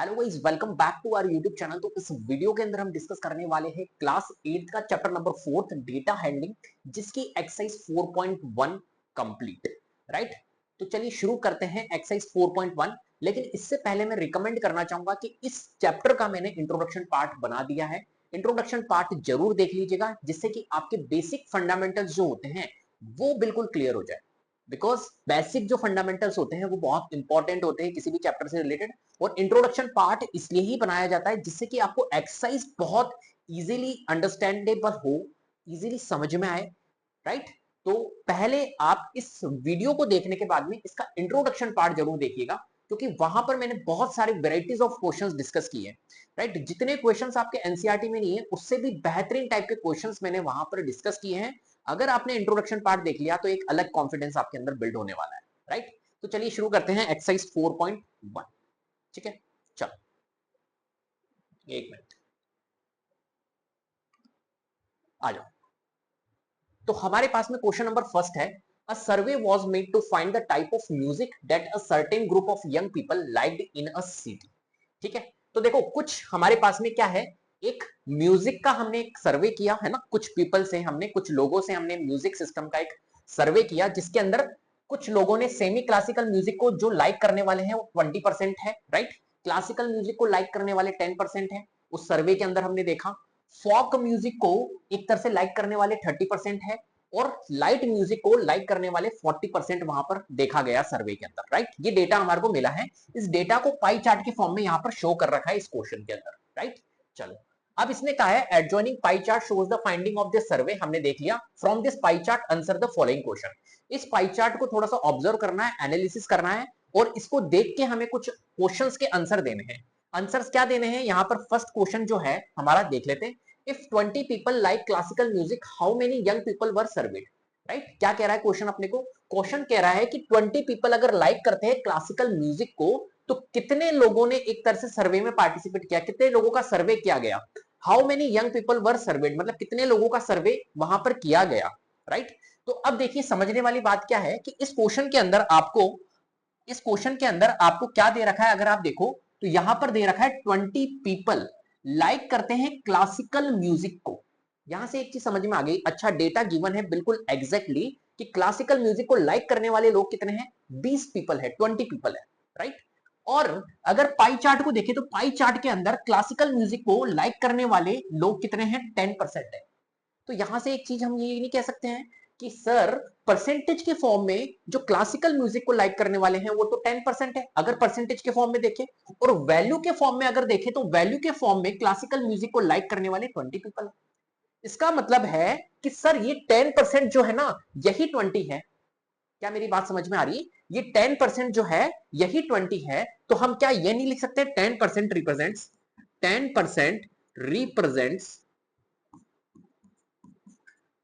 Hello guys, welcome back to our YouTube channel. तो इस video के अंदर हम डिस्कस करने वाले हैं क्लास 8 का चैप्टर नंबर 4 डेटा हैंडलिंग, जिसकी एक्सरसाइज 4.1 कंप्लीट। राइट, तो चलिए शुरू करते हैं एक्सरसाइज 4.1। लेकिन इससे पहले मैं रिकमेंड करना चाहूंगा कि इस चैप्टर का मैंने इंट्रोडक्शन पार्ट बना दिया है। इंट्रोडक्शन पार्ट जरूर देख लीजिएगा, जिससे कि आपके बेसिक फंडामेंटल्स जो होते हैं वो बिल्कुल क्लियर हो जाए। बिकॉज बेसिक जो फंडामेंटल्स होते हैं वो बहुत इंपॉर्टेंट होते हैं किसी भी चैप्टर से रिलेटेड। और इंट्रोडक्शन पार्ट इसलिए ही बनाया जाता है जिससे कि आपको एक्सरसाइज बहुत इजीली अंडरस्टैंडेबल हो, इजीली समझ में आए। राइट, तो पहले आप इस वीडियो को देखने के बाद में इसका इंट्रोडक्शन पार्ट जरूर देखिएगा, क्योंकि वहां पर मैंने बहुत सारे वेराइटीज ऑफ क्वेश्चंस डिस्कस किए हैं। राइट, जितने क्वेश्चंस आपके एनसीईआरटी में नहीं है उससे भी बेहतरीन टाइप के क्वेश्चंस मैंने वहां पर डिस्कस किए हैं। अगर आपने इंट्रोडक्शन पार्ट देख लिया तो एक अलग कॉन्फिडेंस आपके अंदर बिल्ड होने वाला है। राइट, तो चलिए शुरू करते हैं एक्सरसाइज 4.1। ठीक है, चलो एक मिनट आ जाओ। तो हमारे पास में क्वेश्चन नंबर फर्स्ट है, a survey was made to find the type of music that a certain group of young people liked in a city. ठीक है, तो देखो कुछ हमारे पास में क्या है, एक म्यूजिक का हमने एक सर्वे किया है ना, कुछ पीपल से हमने, कुछ लोगों से हमने म्यूजिक सिस्टम का एक सर्वे किया, जिसके अंदर कुछ लोगों ने सेमी क्लासिकल म्यूजिक को जो लाइक करने वाले हैं वो 20% है। राइट, क्लासिकल म्यूजिक को लाइक करने वाले 10% है उस सर्वे के अंदर हमने देखा। फॉक म्यूजिक को एक तरह से लाइक करने वाले 30% है, और लाइट म्यूजिक को लाइक करने वाले 40% वहां पर देखा गया सर्वे के अंदर। राइट, ये डेटा हमारे को मिला है। इस डेटा को पाई चार्ट के फॉर्म में यहां पर शो कर रखा है इस क्वेश्चन के अंदर। राइट, चलो अब इसने कहा है adjoining pie chart shows the finding of this survey. हमने देख लिया। From this pie chart answer the following question. इस पाई चार्ट को थोड़ा सा ऑब्जर्व करना है, एनालिसिस करना है, और इसको देख के हमें कुछ क्वेश्चंस के आंसर देने हैं। आंसर्स क्या देने हैं यहां पर, फर्स्ट क्वेश्चन जो है हमारा देख लेते हैं। If 20 people like classical music, how many young people were served. Right, क्या कह रहा है क्वेश्चन अपने को? क्वेश्चन कह रहा है कि 20 पीपल अगर लाइक करते हैं क्लासिकल म्यूजिक को, तो कितने लोगों ने एक तरह से सर्वे में पार्टिसिपेट किया, कितने लोगों का सर्वे किया गया। How many young people were served, मतलब कितने लोगों का सर्वे वहां पर किया गया। राइट, तो अब देखिए समझने वाली बात क्या है कि इस क्वेश्चन के अंदर आपको क्या दे रखा है। अगर आप देखो तो यहां पर दे रखा है 20 पीपल लाइक करते हैं क्लासिकल म्यूजिक को। यहां से एक चीज समझ में आ गई, अच्छा डेटा गिवन है बिल्कुल एग्जैक्टली कि क्लासिकल म्यूजिक को लाइक करने वाले लोग कितने हैं, 20 पीपल है, 20 पीपल है। राइट, और अगर पाई चार्ट को देखें तो पाई चार्ट के अंदर क्लासिकल म्यूजिक को लाइक करने वाले लोग कितने हैं, 10% है। तो यहां से एक चीज हम ये नहीं कह सकते हैं कि सर परसेंटेज के फॉर्म में जो क्लासिकल म्यूजिक को लाइक करने वाले हैं वो तो 10% है, अगर परसेंटेज के फॉर्म में देखें। और वैल्यू के फॉर्म में अगर देखें तो वैल्यू के फॉर्म में क्लासिकल म्यूजिक को लाइक करने वाले 20 पीपल। इसका मतलब है कि सर ये 10% जो है ना, यही 20 है। क्या मेरी बात समझ में आ रही है? ये 10% जो है यही 20 है। तो हम क्या ये नहीं लिख सकते 10% रिप्रेजेंट्स, 10% रिप्रेजेंट्स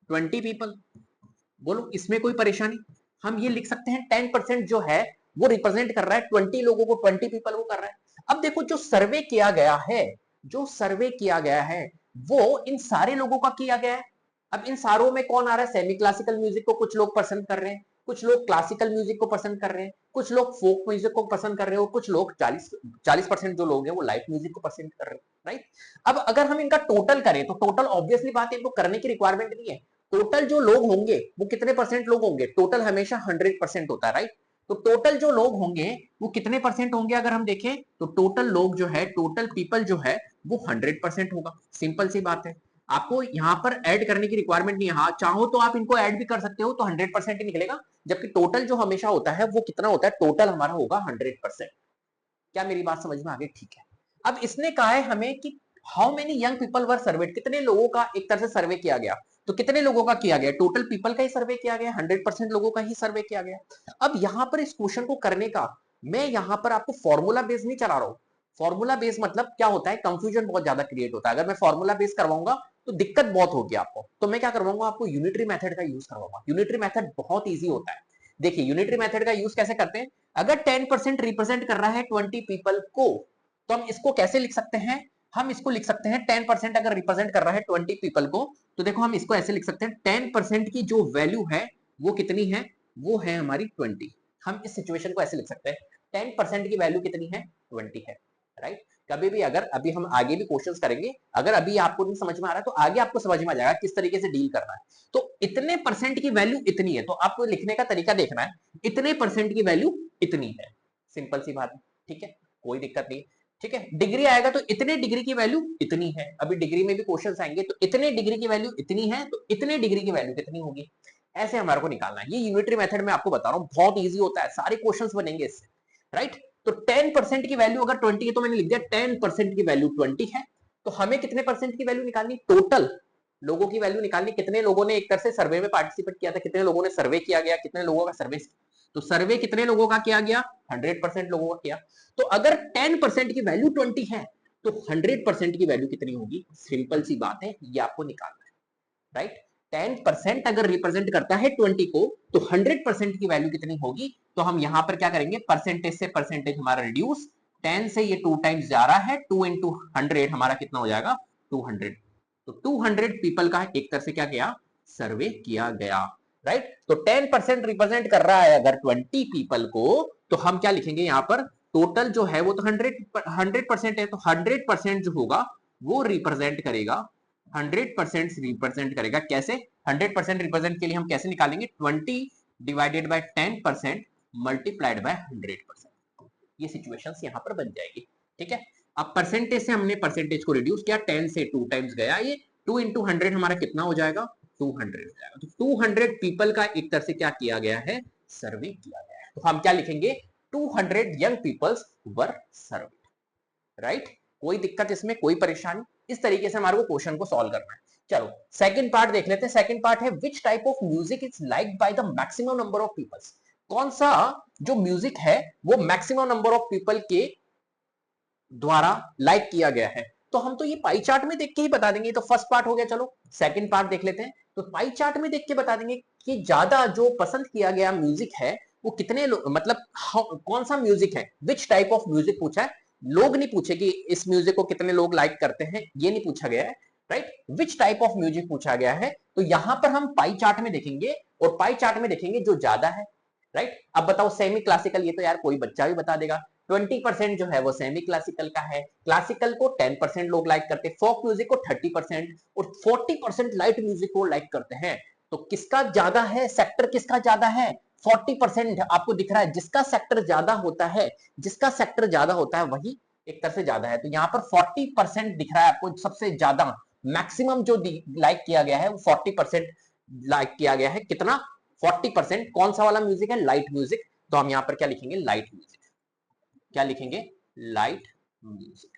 20 पीपल? बोलो इसमें कोई परेशानी? हम ये लिख सकते हैं 10% जो है वो रिप्रेजेंट कर रहा है 20 लोगों को, 20 पीपल को कर रहा है। अब देखो जो सर्वे किया गया है, जो सर्वे किया गया है वो इन सारे लोगों का किया गया है। अब इन सारों में कौन आ रहा है, सेमी क्लासिकल म्यूजिक को कुछ लोग पसंद कर रहे हैं, कुछ लोग क्लासिकल म्यूजिक को पसंद कर रहे हैं, कुछ लोग फोक म्यूजिक को पसंद कर रहे हैं, और कुछ लोग 40% जो लोग हैं वो लाइट म्यूजिक को पसंद कर रहे हैं। राइट, अब अगर हम इनका टोटल करें तो टोटल ऑब्वियसली बात है, इनको करने की रिक्वायरमेंट नहीं है। टोटल जो लोग होंगे वो कितने परसेंट लोग होंगे, टोटल हमेशा 100% होता है। राइट, तो टोटल जो लोग होंगे वो कितने परसेंट होंगे, अगर हम देखें तो टोटल लोग जो है, टोटल पीपल जो है वो 100% होगा। सिंपल सी बात है, आपको यहां पर ऐड करने की रिक्वायरमेंट नहीं है। हाँ चाहो तो आप इनको ऐड भी कर सकते हो तो 100% ही निकलेगा, जबकि टोटल जो हमेशा होता है वो कितना होता है, टोटल हमारा होगा 100%। क्या मेरी बात समझ में आ गई? ठीक है, अब इसने कहा है हमें कि how many young people were served, कितने लोगों का एक तरह से सर्वे किया गया। तो कितने लोगों का किया गया, टोटल पीपल का ही सर्वे किया गया, 100% लोगों का ही सर्वे किया गया। अब यहां पर इस क्वेश्चन को करने का मैं यहां पर आपको फॉर्मूला बेस नहीं चला रहा हूं। फॉर्मूला बेस मतलब क्या होता है, कंफ्यूजन बहुत ज्यादा क्रिएट होता है। अगर मैं फॉर्मूला बेस करवाऊंगा तो दिक्कत बहुत होगी आपको, तो मैं क्या करवाऊंगा, आपको यूनिटरी मेथड का यूज करवाऊंगा। यूनिटरी मेथड बहुत ईजी होता है। देखिए यूनिटरी मेथड का यूज कैसे करते हैं, अगर 10% रिप्रेजेंट कर रहा है 20 पीपल को, तो हम इसको कैसे लिख सकते हैं, हम इसको लिख सकते हैं 10% अगर रिप्रेजेंट कर रहा है 20 पीपल को, तो देखो हम इसको ऐसे लिख सकते हैं 10% की जो वैल्यू है वो कितनी है, वो है हमारी 20। हम इस सिचुएशन को ऐसे लिख सकते हैं 10% की वैल्यू कितनी है, 20 है। राइट, कभी भी अगर अभी हम आगे भी क्वेश्चंस करेंगे, अगर अभी आपको नहीं समझ में आ रहा है तो आगे आपको समझ में आ जाएगा किस तरीके से डील करना है। तो इतने परसेंट की वैल्यू इतनी है, तो आपको लिखने का तरीका देखना है, इतने परसेंट की वैल्यू इतनी है, सिंपल सी बात है, ठीक है, कोई दिक्कत नहीं। ठीक है, डिग्री आएगा तो इतने डिग्री की वैल्यू इतनी है, अभी डिग्री में भी क्वेश्चंस आएंगे, तो इतने डिग्री की वैल्यू इतनी है तो इतने डिग्री की वैल्यू कितनी होगी, ऐसे हमारे को निकालना है। ये यूनिटरी मेथड में आपको बता रहा हूं, बहुत इजी होता है, सारे क्वेश्चंस बनेंगे इससे, राइट। तो 10% की वैल्यू अगर 20 है, तो मैंने लिख दिया 10% की वैल्यू 20 है, तो हमें कितने परसेंट की वैल्यू निकालनी, टोटल लोगों की वैल्यू निकालनी, कितने लोगों ने एक तरह से सर्वे में पार्टिसिपेट किया था, कितने लोगों ने सर्वे किया गया, कितने लोगों का सर्वे, तो सर्वे कितने लोगों का किया गया, 100% लोगों का किया। तो अगर 10% की वैल्यू 20 है तो 100% की वैल्यू कितनी होगी, सिंपल सी बात है, ये आपको निकालना है, राइट। 10% अगर रिप्रेजेंट करता है 20 को, तो 100% की वैल्यू कितनी होगी, तो हम यहां पर क्या करेंगे, परसेंटेज से परसेंटेज हमारा रिड्यूस, 10 से ये 2 टाइम्स जा रहा है, 2 इंटू 100 हमारा कितना हो जाएगा, 200। तो 200 पीपल का एक तरह से क्या किया, सर्वे किया गया, राइट। तो 10% रिप्रेजेंट कर रहा है अगर 20 पीपल को, तो हम क्या लिखेंगे यहां पर, टोटल जो है वो तो 100% है, तो 100% जो होगा वो रिप्रेजेंट करेगा, 100% रिप्रेजेंट करेगा, कैसे, 100% रिप्रेजेंट के लिए हम कैसे निकालेंगे, 20 डिवाइडेड बाय 10% मल्टीप्लाइड बाय 100%, ये सिचुएशंस यहां पर बन जाएगी, ठीक है। अब परसेंटेज से हमने परसेंटेज को रिड्यूस किया, 10 से 2 टाइम्स गया, ये 2 इंटू 100 हमारा कितना हो जाएगा, 200 हो जाएगा। तो 200 पीपल का एक तरह से क्या किया गया है, सर्वे किया गया है, तो हम क्या लिखेंगे, 200 यंग पीपल्स वर सर्वे, राइट। कोई दिक्कत इसमें, कोई परेशानी, इस तरीके से हमारे को क्वेश्चन को सॉल्व करना है। चलो सेकंड पार्ट देख लेते हैं। सेकंड पार्ट है which type of music is liked by the maximum number of peoples, कौन सा जो म्यूजिक है वो मैक्सिमम नंबर ऑफ पीपल के द्वारा लाइक किया गया है। तो हम तो ये पाई चार्ट में देख के ही बता देंगे, तो फर्स्ट पार्ट हो गया। चलो सेकंड पार्ट देख लेते हैं। तो पाई चार्ट में देख के बता देंगे कि ज्यादा जो पसंद किया गया म्यूजिक है वो कितने मतलब कौन सा म्यूजिक है, विच टाइप ऑफ म्यूजिक पूछा है, लोग नहीं पूछे कि इस म्यूजिक को कितने लोग लाइक करते हैं, ये नहीं पूछा गया है, right. Which type of music पूछा गया है, तो यहां पर हम पाई चार्ट में देखेंगे और पाई चार्ट में देखेंगे जो ज्यादा है, राइट। अब बताओ सेमी क्लासिकल, ये तो यार कोई बच्चा भी बता देगा, 20% जो है वो सेमी क्लासिकल का है, क्लासिकल को 10% लोग लाइक करते हैं, फोक म्यूजिक को 30% और 40% लाइट म्यूजिक को लाइक करते हैं। तो किसका ज्यादा है, सेक्टर किसका ज्यादा है, 40% आपको दिख रहा है, जिसका सेक्टर ज्यादा होता है, जिसका सेक्टर ज्यादा होता है वही एक तरह से ज्यादा है। तो यहाँ पर 40% दिख रहा है आपको, सबसे ज्यादा मैक्सिमम जो लाइक किया गया है वो 40% लाइक किया गया है, कितना, 40%। कौन सा वाला म्यूजिक है, लाइट म्यूजिक, तो हम यहाँ पर क्या लिखेंगे, लाइट म्यूजिक, क्या लिखेंगे, लाइट म्यूजिक,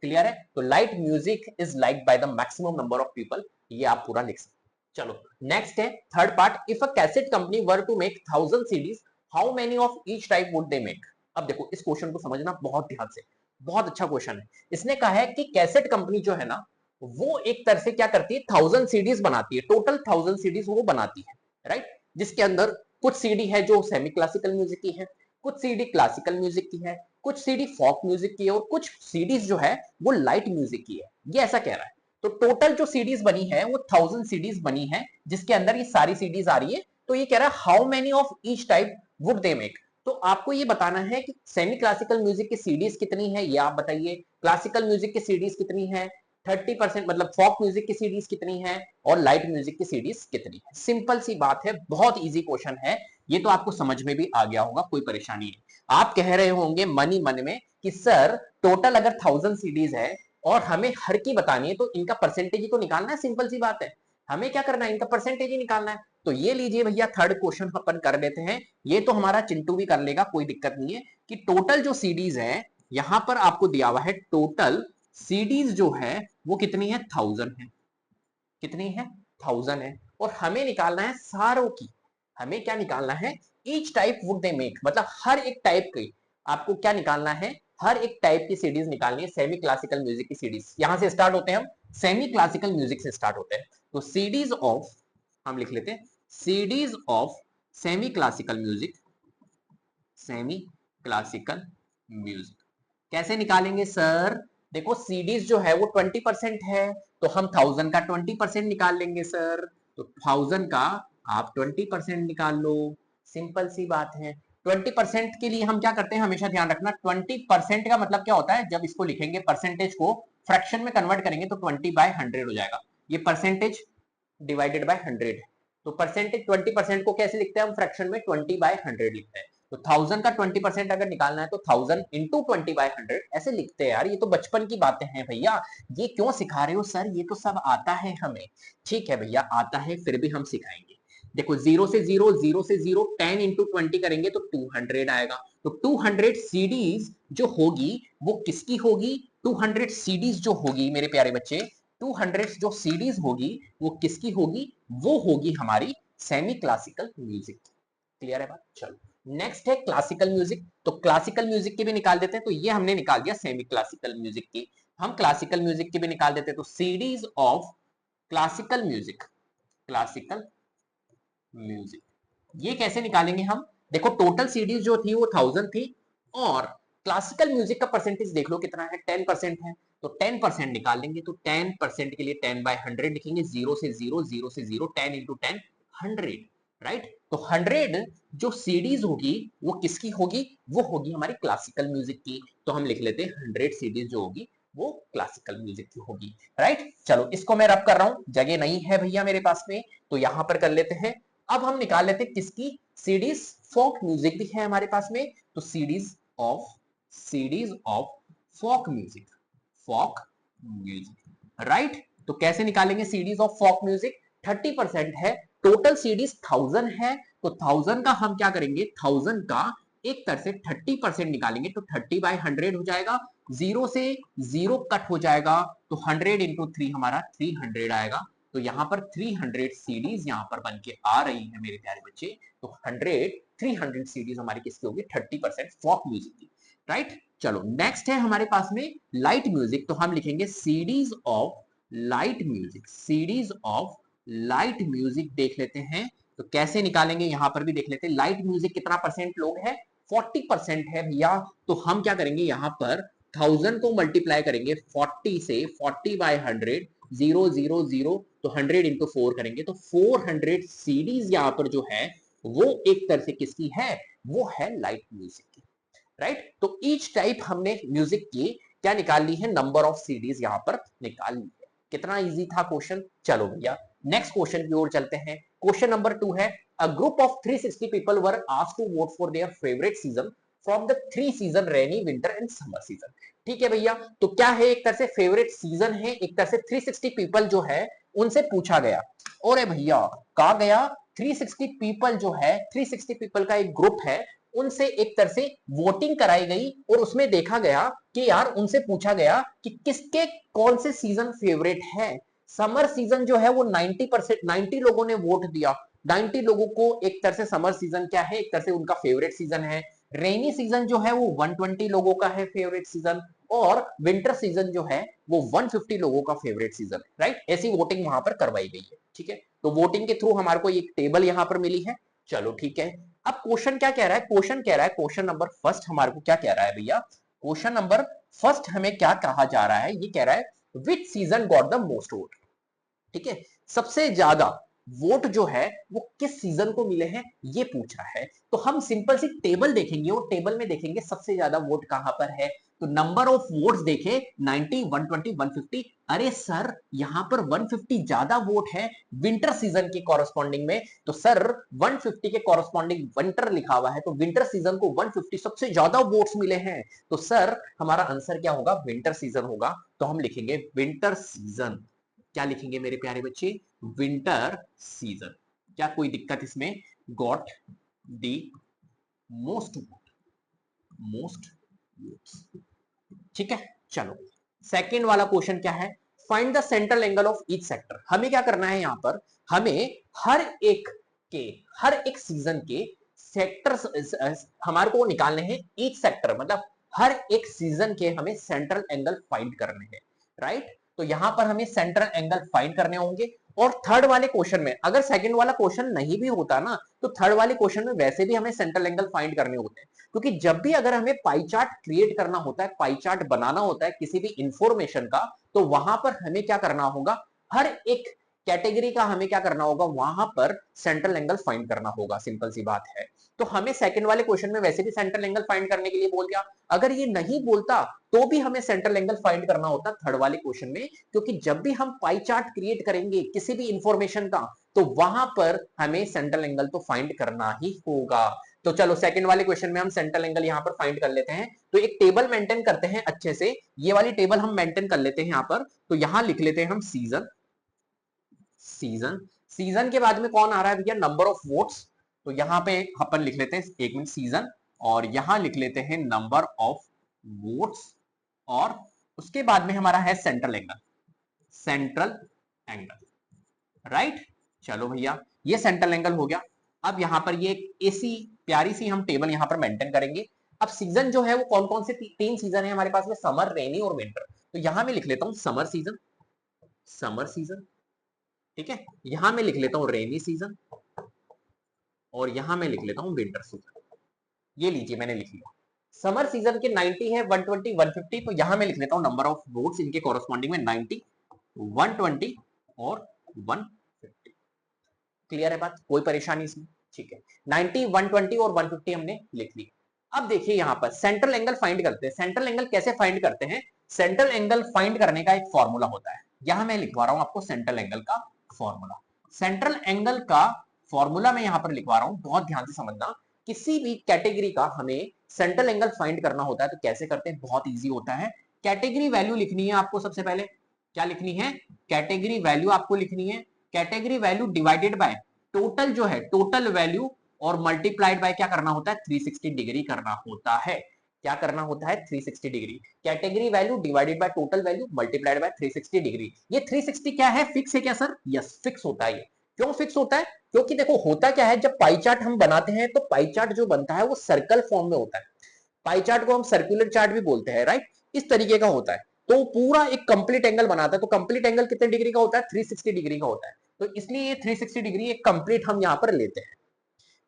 क्लियर है। तो light music is like by the maximum number of people, ये आप पूरा लिख सकते। चलो नेक्स्ट है third part, if a cassette company were to make 1000 CDs, how many of each type would they make. अब देखो इस क्वेश्चन को समझना बहुत ध्यान से, बहुत अच्छा क्वेश्चन है। इसने कहा है कि कैसेट कंपनी जो है ना वो एक तरह से क्या करती है, 1000 सीडीज बनाती है, टोटल 1000 सीडीज वो बनाती है, राइट। जिसके अंदर कुछ सीडी है जो सेमी क्लासिकल म्यूजिक की है, कुछ सीडी क्लासिकल म्यूजिक की है, कुछ सीडी फॉक म्यूजिक की है और कुछ सीडीज जो है वो लाइट म्यूजिक की है, ये ऐसा कह रहा है। तो टोटल जो सीडीज बनी है वो 1000 सीडीज बनी है, जिसके अंदर ये सारी सीडीज आ रही है। तो ये कह रहा है how many of each type would they make, तो आपको ये बताना है कि सेमी क्लासिकल म्यूजिक की सीडीज कितनी है, ये आप बताइए, क्लासिकल म्यूजिक की सीडीज कितनी है, 30% मतलब फॉक म्यूजिक की सीडीज कितनी है और लाइट म्यूजिक की सीडीज कितनी है। सिंपल सी बात है, बहुत इजी क्वेश्चन है, ये तो आपको समझ में भी आ गया होगा, कोई परेशानी नहीं। आप कह रहे होंगे मन ही मन में कि सर टोटल अगर 1000 सीडीज है और हमें हर की बतानी है तो इनका परसेंटेज ही तो निकालना है, सिंपल सी बात है, हमें क्या करना है, इनका परसेंटेज ही निकालना है। तो ये लीजिए भैया थर्ड क्वेश्चन अपन कर लेते हैं, ये तो हमारा चिंटू भी कर लेगा, कोई दिक्कत नहीं है, कि टोटल जो सीडीज है यहां पर आपको दिया हुआ है, टोटल सीडीज जो है वो कितनी है, 1000 है, कितनी है, 1000 है, और हमें निकालना है सारों की, हमें क्या निकालना है, each type would they make, मतलब हर एक टाइप की आपको क्या निकालना है, हर एक टाइप की सीडीज निकालनी है, सेमी क्लासिकल म्यूजिक की सीडीज, यहां से स्टार्ट होते हैं हम, सेमी क्लासिकल म्यूजिक से स्टार्ट होते हैं। तो सीडीज ऑफ, हम लिख लेते हैं CDs of semi classical music, semi classical music कैसे निकालेंगे सर, देखो सीडीज जो है वो 20% है, तो हम 1000 का 20% निकाल लेंगे सर, तो 1000 का आप 20% निकाल लो, सिंपल सी बात है। 20% के लिए हम क्या करते हैं, हमेशा ध्यान रखना 20% का मतलब क्या होता है, जब इसको लिखेंगे परसेंटेज को फ्रैक्शन में कन्वर्ट करेंगे तो 20/100 हो जाएगा। ये परसेंटेज डिवाइडेड बाय 100 है। तो परसेंटेज 20% को कैसे लिखते हैं हम फ्रैक्शन में, 20/100 लिखते हैं। तो 1000 का 20% अगर निकालना है तो 1000 इंटू 20/100 ऐसे लिखते हैं। यार ये तो बचपन की बातें हैं भैया, ये क्यों सिखा रहे हो सर, ये तो सब आता है हमें। ठीक है भैया आता है, फिर भी हम सिखाएंगे। देखो 0 से 0, 0 से 0, 10 इंटू 20 करेंगे तो 200 आएगा। तो 200 सीडीज जो होगी वो किसकी होगी, 200 सीडीज जो होगी मेरे प्यारे बच्चे, 200 जो सीडीज होगी वो किसकी होगी, वो होगी हमारी सेमी क्लासिकल म्यूजिक। क्लियर है बात। चलो नेक्स्ट है क्लासिकल म्यूजिक। तो क्लासिकल म्यूजिक की भी निकाल देते हैं। तो ये हमने निकाल दिया सेमी क्लासिकल म्यूजिक की, हम क्लासिकल म्यूजिक की भी निकाल देते हैं। तो CDs of classical music, classical music ये कैसे निकालेंगे हम, देखो टोटल सीडीज जो थी वो 1000 थी और क्लासिकल म्यूजिक का परसेंटेज देख लो कितना है, 10% है। तो 10% निकाल लेंगे। तो 10% के लिए 10/100 लिखेंगे, 0 से 0, 0 से 0, 10 इंटू 10 100, राइट। तो 100 जो सीडीज होगी वो किसकी होगी, वो होगी हमारी क्लासिकल म्यूजिक की। तो हम लिख लेते हैं 100 सीडीज जो होगी वो क्लासिकल म्यूजिक की होगी, राइट। चलो इसको मैं रब कर रहा हूं, जगह नहीं है भैया मेरे पास में, तो यहां पर कर लेते हैं। अब हम निकाल लेते हैं किसकी, सीडीज फोक म्यूजिक भी है हमारे पास में। तो CDs of folk music, folk music, right. तो कैसे निकालेंगे सीडीज ऑफ फोक म्यूजिक, 30% है, टोटल सीडीज 1000 है। तो 1000 का हम क्या करेंगे, 1000 का एक तरह से 30% निकालेंगे तो 30/100 हो जाएगा। 0 से 0 कट हो जाएगा तो 100 इंटू 3 हमारा 300 आएगा। तो यहाँ पर 300 सीडीज यहाँ पर बन के आ रही है मेरे प्यारे बच्चे। तो 300 सीडीज हमारी किसकी होगी, 30% फॉक म्यूजिक की, राइट। चलो नेक्स्ट है हमारे पास में लाइट म्यूजिक। तो हम लिखेंगे CDs of light music, CDs of light music देख लेते हैं। तो कैसे निकालेंगे यहां पर भी देख लेते हैं। लाइट म्यूजिक कितना परसेंट लोग है, 40% है भैया। तो हम क्या करेंगे यहाँ पर 1000 को मल्टीप्लाई करेंगे 40 से, 40/100, 0 0 0, तो 100 इंटू 4 करेंगे तो 400 सीडीज यहां पर जो है वो एक तरह से किसकी है, वो है लाइट म्यूजिक की, राइट। तो ईच टाइप हमने म्यूजिक की क्या निकाल ली है, नंबर ऑफ सीडीज यहां पर निकाल ली है। कितना इजी था क्वेश्चन। चलो भैया नेक्स्ट क्वेश्चन की ओर चलते हैं। क्वेश्चन नंबर 2 है, a group of 360 people were asked to vote for their favourite season from the 3 season, rainy, winter and summer season. ठीक है भैया, तो क्या है, एक तरह से फेवरेट सीजन है, एक तरह से 360 पीपल जो है उनसे पूछा गया। और भैया कहा गया 360 पीपल जो है, 360 पीपल का एक ग्रुप है, उनसे एक तरह से वोटिंग कराई गई और उसमें देखा गया कि यार उनसे पूछा गया कि किसके कौन से सीजन फेवरेट है। समर सीजन जो है वो 90%, 90 लोगों ने वोट दिया। 90 लोगों को एक तरह से समर सीजन क्या है, एक तरह से उनका फेवरेट सीजन है। रेनी सीजन जो है वो 120 लोगों का है फेवरेट सीजन, और विंटर सीजन जो है वो 150 लोगों का फेवरेट सीजन है, राइट। ऐसी वोटिंग वहां पर करवाई गई है, ठीक है। तो वोटिंग के थ्रू हमारे को एक टेबल यहां पर मिली है। चलो ठीक है, अब क्वेश्चन क्या कह रहा है, क्वेश्चन कह रहा है, क्वेश्चन नंबर फर्स्ट हमारे को क्या कह रहा है भैया, क्वेश्चन नंबर फर्स्ट हमें क्या कहा जा रहा है, ये कह रहा है विच season got the most vote. ठीक है, सबसे ज्यादा वोट जो है वो किस सीजन को मिले हैं ये पूछ रहा है। तो हम सिंपल सी टेबल देखेंगे और टेबल में देखेंगे सबसे ज्यादा वोट कहां पर है। तो नंबर ऑफ वोट्स देखे 90, 120, 150। अरे सर यहां पर 150 ज्यादा वोट है विंटर सीजन के कॉरेस्पॉन्डिंग में। तो सर 150 के कॉरेस्पॉन्डिंग विंटर लिखा हुआ है, तो विंटर सीजन को 150 सबसे ज्यादा वोट्स मिले हैं। तो सर हमारा आंसर क्या होगा, विंटर सीजन होगा। तो हम लिखेंगे विंटर सीजन। क्या लिखेंगे मेरे प्यारे बच्चे, विंटर सीजन। क्या कोई दिक्कत इसमें, got the most vote, most votes. ठीक है, चलो सेकंड वाला क्वेश्चन क्या है, find the central angle of each sector. हमें क्या करना है यहां पर, हमें हर एक के, हर एक सीजन के सेक्टर्स हमारे को निकालने हैं। ईच सेक्टर मतलब हर एक सीजन के हमें सेंट्रल एंगल फाइंड करने हैं, राइट। तो यहां पर हमें सेंट्रल एंगल फाइंड करने होंगे। और थर्ड वाले क्वेश्चन में अगर सेकंड वाला क्वेश्चन नहीं भी होता ना, तो थर्ड वाले क्वेश्चन में वैसे भी हमें सेंट्रल एंगल फाइंड करने होते हैं। क्योंकि जब भी अगर हमें पाई चार्ट क्रिएट करना होता है, पाई चार्ट बनाना होता है किसी भी इंफॉर्मेशन का, तो वहां पर हमें क्या करना होगा, हर एक कैटेगरी का हमें क्या करना होगा, वहां पर सेंट्रल एंगल फाइंड करना होगा, सिंपल सी बात है। तो हमें सेकंड वाले क्वेश्चन में वैसे भी सेंट्रल एंगल फाइंड करने के लिए बोल दिया, अगर ये नहीं बोलता तो भी हमें सेंट्रल एंगल फाइंड करना होता थर्ड वाले क्वेश्चन में, क्योंकि जब भी हम पाई चार्ट क्रिएट करेंगे किसी भी इंफॉर्मेशन का, तो वहां पर हमें सेंट्रल एंगल तो फाइंड करना ही होगा। तो चलो सेकंड वाले क्वेश्चन में हम सेंट्रल एंगल यहां पर फाइंड कर लेते हैं। तो एक टेबल मेंटेन करते हैं अच्छे से, ये वाली टेबल हम मेंटेन कर लेते हैं यहां पर। तो यहां लिख लेते हैं हम सीजन, सीजन, सीजन के बाद में कौन आ रहा है भैया, नंबर ऑफ वोट्स। तो यहां पे अपन लिख लेते हैं, एक मिनट, सीजन, और यहां लिख लेते हैं नंबर ऑफ वोट्स, और उसके बाद में हमारा है central angle, central angle, right. चलो भैया ये सेंट्रल एंगल हो गया। अब यहां पर ये ऐसी प्यारी सी हम टेबल यहां पर मेंटेन करेंगे। अब सीजन जो है वो कौन कौन से तीन सीजन है हमारे पास में, समर, रेनी और विंटर। तो यहां मैं लिख लेता हूं समर सीजन, समर सीजन, ठीक है। यहां मैं लिख लेता हूं रेनी सीजन, और यहां मैं लिख लेता हूं विंटर सीजन। ये लीजिए मैंने लिख लिया। समर सीजन के 90 है, 120, 150, तो यहां मैं लिख लेता हूं नंबर ऑफ वोट्स इनके कॉरेस्पॉन्डिंग में 90, 120 और 150। क्लियर है बात, कोई परेशानी इसमें, ठीक है। 90, 120 और 150 हमने लिख ली। अब देखिए यहां पर सेंट्रल एंगल फाइंड करते हैं। सेंट्रल एंगल कैसे फाइंड करते हैं, सेंट्रल एंगल फाइंड करने का एक फॉर्मूला होता है, यहां मैं लिखवा रहा हूं आपको सेंट्रल एंगल का फॉर्मूला। सेंट्रल एंगल का फॉर्मूला मैं यहां पर लिखवा रहा हूं, बहुत ध्यान से समझना। किसी भी कैटेगरी का हमें सेंट्रल एंगल फाइंड करना होता है तो कैसे करते हैं, बहुत ईजी होता है। कैटेगरी वैल्यू लिखनी है आपको, सबसे पहले क्या लिखनी है, कैटेगरी वैल्यू आपको लिखनी है। Category value divided by total जो है, टोटल वैल्यू, और मल्टीप्लाइड बाय क्या करना होता है, 360 डिग्री करना होता है। क्या करना होता है, 360 degree. Category value divided by total value multiplied by 360 degree. ये 360 क्या है, फिक्स है क्या सर, यस फिक्स होता है। क्यों फिक्स होता है, क्योंकि देखो होता क्या है, जब पाई चार्ट हम बनाते हैं तो पाई चार्ट जो बनता है वो सर्कल फॉर्म में होता है। पाई चार्ट को हम सर्कुलर चार्ट भी बोलते हैं, राइट, इस तरीके का होता है। तो पूरा एक कंप्लीट एंगल बनाता है। तो कंप्लीट एंगल कितने डिग्री का होता है, 360 डिग्री का होता है। तो इसलिए ये 360 डिग्री एक कंप्लीट हम यहां पर लेते हैं।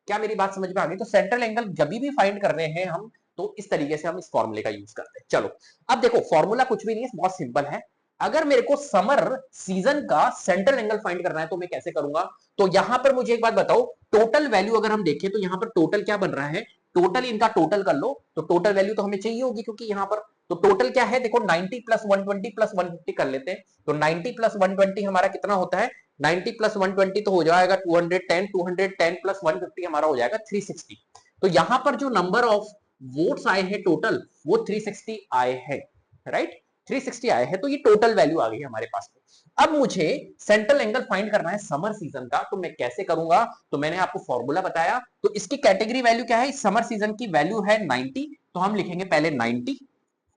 क्या मेरी बात समझ में आ गई। तो सेंट्रल एंगल जब भी फाइंड कर रहे हैं हम, तो इस तरीके से हम इस फॉर्मूले का यूज करते हैं। चलो अब देखो फॉर्मूला कुछ भी नहीं है, बहुत सिंपल है। अगर मेरे को समर सीजन का सेंट्रल एंगल फाइंड करना है तो मैं कैसे करूंगा। तो यहां पर मुझे एक बात बताओ, टोटल वैल्यू अगर हम देखें तो यहां पर टोटल क्या बन रहा है, टोटल इनका टोटल कर लो। तो टोटल वैल्यू तो हमें चाहिए होगी, क्योंकि यहां पर तो टोटल क्या है, देखो 90 प्लस 120 प्लस 150 कर लेते हैं। तो 90 प्लस 120 हमारा कितना होता है, 90 प्लस 120 तो हो जाएगा 210, 210 प्लस 150 हमारा हो जाएगा 360। तो यहां पर जो नंबर ऑफ वोट्स आए हैं टोटल, वो 360 आए हैं, राइट, 360 आए हैं। तो ये टोटल वैल्यू आ गई हमारे पास में। अब मुझे सेंट्रल एंगल फाइंड करना है समर सीजन का, तो मैं कैसे करूंगा। तो मैंने आपको फॉर्मूला बताया। तो इसकी कैटेगरी वैल्यू क्या है, समर सीजन की वैल्यू है 90। तो हम लिखेंगे पहले 90,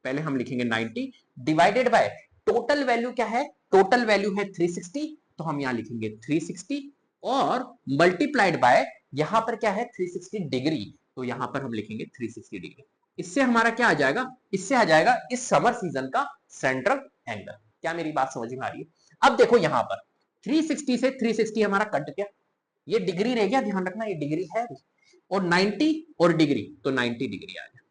पहले हम लिखेंगे 90 डिवाइडेड बाय टोटल वैल्यू क्या है, टोटल वैल्यू है 360। तो हम यहां लिखेंगे 360 और मल्टीप्लाइड बाय यहां पर क्या है 360 डिग्री। तो यहां पर हम लिखेंगे 360 डिग्री। इससे हमारा क्या आ जाएगा, इससे आ जाएगा इस समर सीजन का सेंट्रल एंगल। क्या मेरी बात समझ में आ रही है। अब देखो यहां पर 360 से 360 हमारा कट गया, ये डिग्री रह गया, ध्यान रखना ये डिग्री है, और 90 और डिग्री, तो 90 डिग्री आ गया।